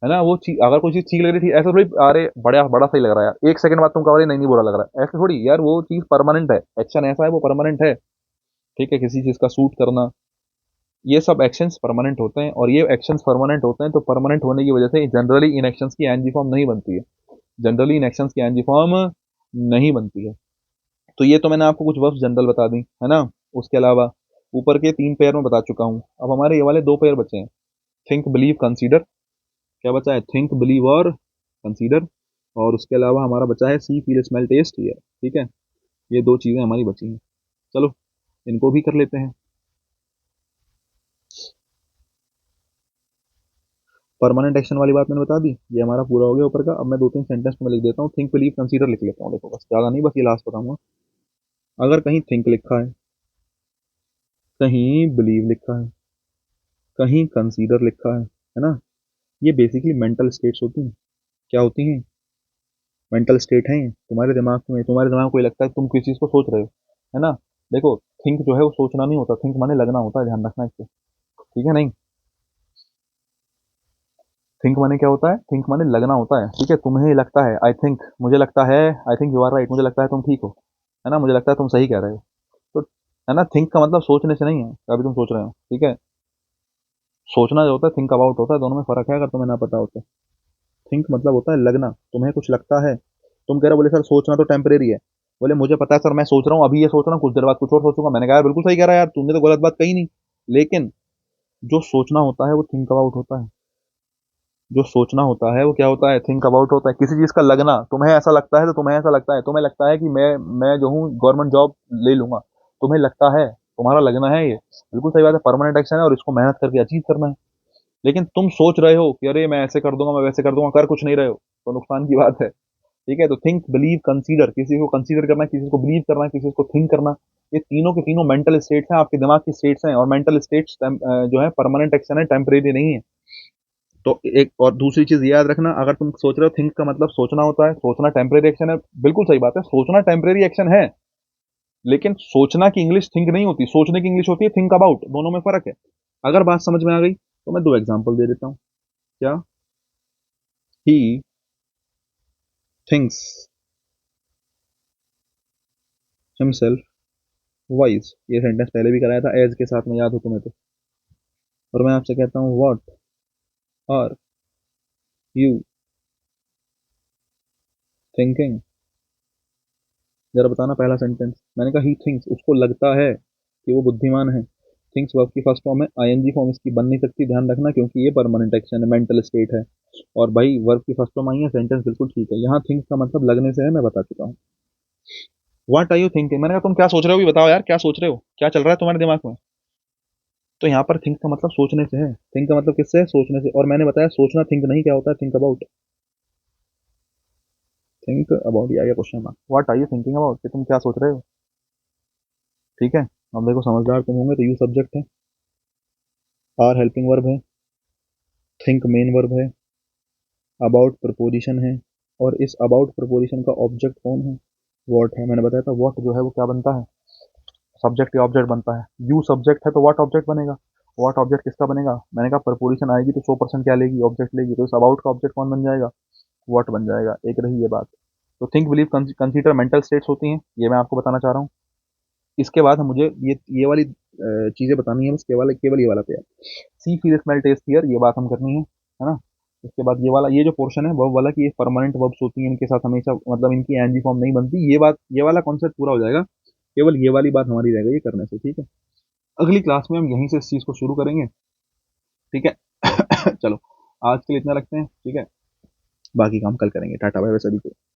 है ना। वो चीज अगर कोई चीज ठीक लग रही थी, ऐसा थोड़ी अरे बड़ा बड़ा सही लग रहा है यार, 1 सेकंड बाद तुम कहो अरे नहीं नहीं बुरा लग रहा है, ऐसे थोड़ी यार, वो चीज परमानेंट है, एक्शन ऐसा है वो परमानेंट है, ठीक है। किसी चीज का सूट करना, ये सब एक्शंस परमानेंट होते हैं, और ये एक्शंस परमानेंट होते हैं तो परमानेंट होने की वजह से जनरली इन एक्शंस की एनजी फॉर्म नहीं बनती है, जनरली इन एक्शंस की एनजी फॉर्म नहीं बनती है। तो ये तो मैंने आपको कुछ वर्ब्स जनरल बता दी, है ना। उसके अलावा ऊपर के 3 पेयर में बता चुका हूँ, अब हमारे ये वाले 2 पेयर बचे हैं, थिंक बिलीव कंसीडर, क्या बचा है, थिंक बिलीव और कंसीडर, और उसके अलावा हमारा बचा है सी फील स्मेल टेस्ट हियर, ठीक है। ये 2 चीजें हमारी बची हैं, चलो इनको भी कर लेते हैं। परमानेंट एक्शन वाली बात मैंने बता दी, ये हमारा पूरा हो गया ऊपर का। अब मैं 2-3 सेंटेंस में लिख देता हूँ, थिंक बिलीव कंसीडर लिख लेता हूँ, देखो बस ज्यादा नहीं, बस ये लास्ट बताऊंगा। अगर कहीं थिंक लिखा है, कहीं बिलीव लिखा है, कहीं कंसीडर लिखा है ना, ये बेसिकली मेंटल स्टेट्स होती हैं। क्या होती हैं, मेंटल स्टेट है। तुम्हारे दिमाग को ये लगता है तुम किसी चीज को सोच रहे हो, है ना। देखो, थिंक जो है वो सोचना नहीं होता, थिंक माने लगना होता है, ध्यान रखना इससे, ठीक है नहीं। थिंक माने क्या होता है, थिंक माने लगना होता है, ठीक है। तुम्हें लगता है, आई थिंक, मुझे लगता है, I think you are right, मुझे लगता है तुम ठीक हो, है ना, मुझे लगता है तुम सही कह रहे हो, तो है ना। थिंक का मतलब सोचने से नहीं है, अभी तुम सोच रहे हो, ठीक है। सोचना जो होता है, थिंक अबाउट होता है, दोनों में फर्क है, अगर तुम्हें ना पता हो तो। थिंक मतलब होता है लगना, तुम्हें कुछ लगता है, तुम कह रहे हो, बोले सर सोचना तो टेम्परेरी है, बोले मुझे पता है सर, मैं सोच रहा हूँ अभी ये सोच रहा हूँ, कुछ देर बाद कुछ और सोचूंगा, मैंने कहा यार बिल्कुल सही कह रहा है यार, तुमने तो गलत बात कही नहीं। लेकिन जो सोचना होता है वो थिंक अबाउट होता है, जो सोचना होता है वो क्या होता है, थिंक अबाउट होता है। किसी चीज का लगना, तुम्हें ऐसा लगता है, तो तुम्हें ऐसा लगता है, तुम्हें लगता है कि मैं जो हूँ गवर्नमेंट जॉब ले लूंगा, तुम्हें लगता है, तुम्हारा लगना है ये, बिल्कुल सही बात है, परमानेंट एक्शन है और इसको मेहनत करके अचीव करना है। लेकिन तुम सोच रहे हो कि अरे मैं ऐसे कर दूंगा, मैं वैसे कर दूंगा, कर कुछ नहीं रहे हो, तो नुकसान की बात है। ठीक है, तो थिंक, बिलीव, कंसीडर, किसी को कंसीडर करना, किसी को बिलीव करना, किसी को थिंक करना, ये तीनों के तीनों मेंटल स्टेट्स हैं, आपके दिमाग की स्टेट्स हैं, और मेंटल स्टेट्स जो है परमानेंट एक्शन है, टेम्परेरी नहीं है। तो एक और दूसरी चीज याद रखना, अगर तुम सोच रहे हो थिंक का मतलब सोचना होता है, सोचना टेम्परेरी एक्शन है, बिल्कुल सही बात है, सोचना टेम्परेरी एक्शन है, लेकिन सोचना की इंग्लिश थिंक नहीं होती, सोचने की इंग्लिश होती है थिंक अबाउट, दोनों में फर्क है। अगर बात समझ में आ गई तो मैं दो एग्जांपल दे देता हूँ। क्या? ही थिंक्स हिमसेल्फ वाइज, ये सेंटेंस पहले भी कराया था एज के साथ में, याद हो तुम्हें तो। और मैं आपसे कहता हूँ व्हाट आर यू थिंकिंग? जरा बताना पहला सेंटेंस। मैंने कहा ही थिंक्स, उसको लगता है कि वो बुद्धिमान है। थिंक्स वर्ब की फर्स्ट फॉर्म है, आईएनजी फॉर्म इसकी बन नहीं सकती, ध्यान रखना, क्योंकि ये परमानेंट एक्शन है, मेंटल स्टेट है। और भाई वर्ब की फर्स्ट फॉर्म आई है, सेंटेंस बिल्कुल ठीक है। यहाँ थिंक्स का मतलब लगने से है, मैं बता चुका हूँ। व्हाट आर यू थिंकिंग, मैंने कहा तुम क्या सोच रहे हो, भी बताओ यार, क्या सोच रहे हो, क्या चल रहा है तुम्हारे दिमाग में। तो यहाँ पर थिंक का मतलब सोचने से है, थिंक का मतलब किससे है, सोचने से। और मैंने बताया सोचना थिंक नहीं, क्या होता है थिंक अबाउट। थिंक अबाउट, या question mark, what are you thinking about, कि तुम क्या सोच रहे हो। ठीक है, अब देखो समझदार तुम होंगे तो यू सब्जेक्ट है, आर हेल्पिंग वर्ब है, थिंक मेन वर्ब है, अबाउट प्रपोजिशन है, और इस अबाउट प्रपोजिशन का ऑब्जेक्ट कौन है, व्हाट है। मैंने बताया था व्हाट जो है वो क्या बनता है, सब्जेक्ट या ऑब्जेक्ट बनता है। यू सब्जेक्ट है तो व्हाट ऑब्जेक्ट बनेगा। व्हाट ऑब्जेक्ट किसका बनेगा, मैंने कहा प्रपोजिशन आएगी तो 100% क्या लेगी, ऑब्जेक्ट लेगी, तो इस अबाउट का ऑब्जेक्ट कौन बन जाएगा, व्हाट बन जाएगा। एक रही ये बात। तो think, believe, consider mental states होती हैं, ये मैं आपको बताना चाह रहा हूँ। इसके बाद मुझे ये वाली चीजें बतानी है, बस केवल केवल ये वाला तैयार, सी फील स्मेल टेस्ट हियर, ये बात हम करनी है ना। इसके बाद ये वाला, ये जो पोर्शन है वर्ब वाला कि ये परमानेंट वर्ब्स होती हैं, इनके साथ हमेशा मतलब इनकी एनजी फॉर्म नहीं बनती, ये बात, ये वाला कॉन्सेप्ट पूरा हो जाएगा, केवल ये वाली बात हमारी रह गई ये करने से। ठीक है, अगली क्लास में हम यहीं से इस चीज को शुरू करेंगे। ठीक है। चलो, आज के लिए इतना रखते हैं, ठीक है, बाकी काम कल करेंगे। टाटा बाय बाय सभी को।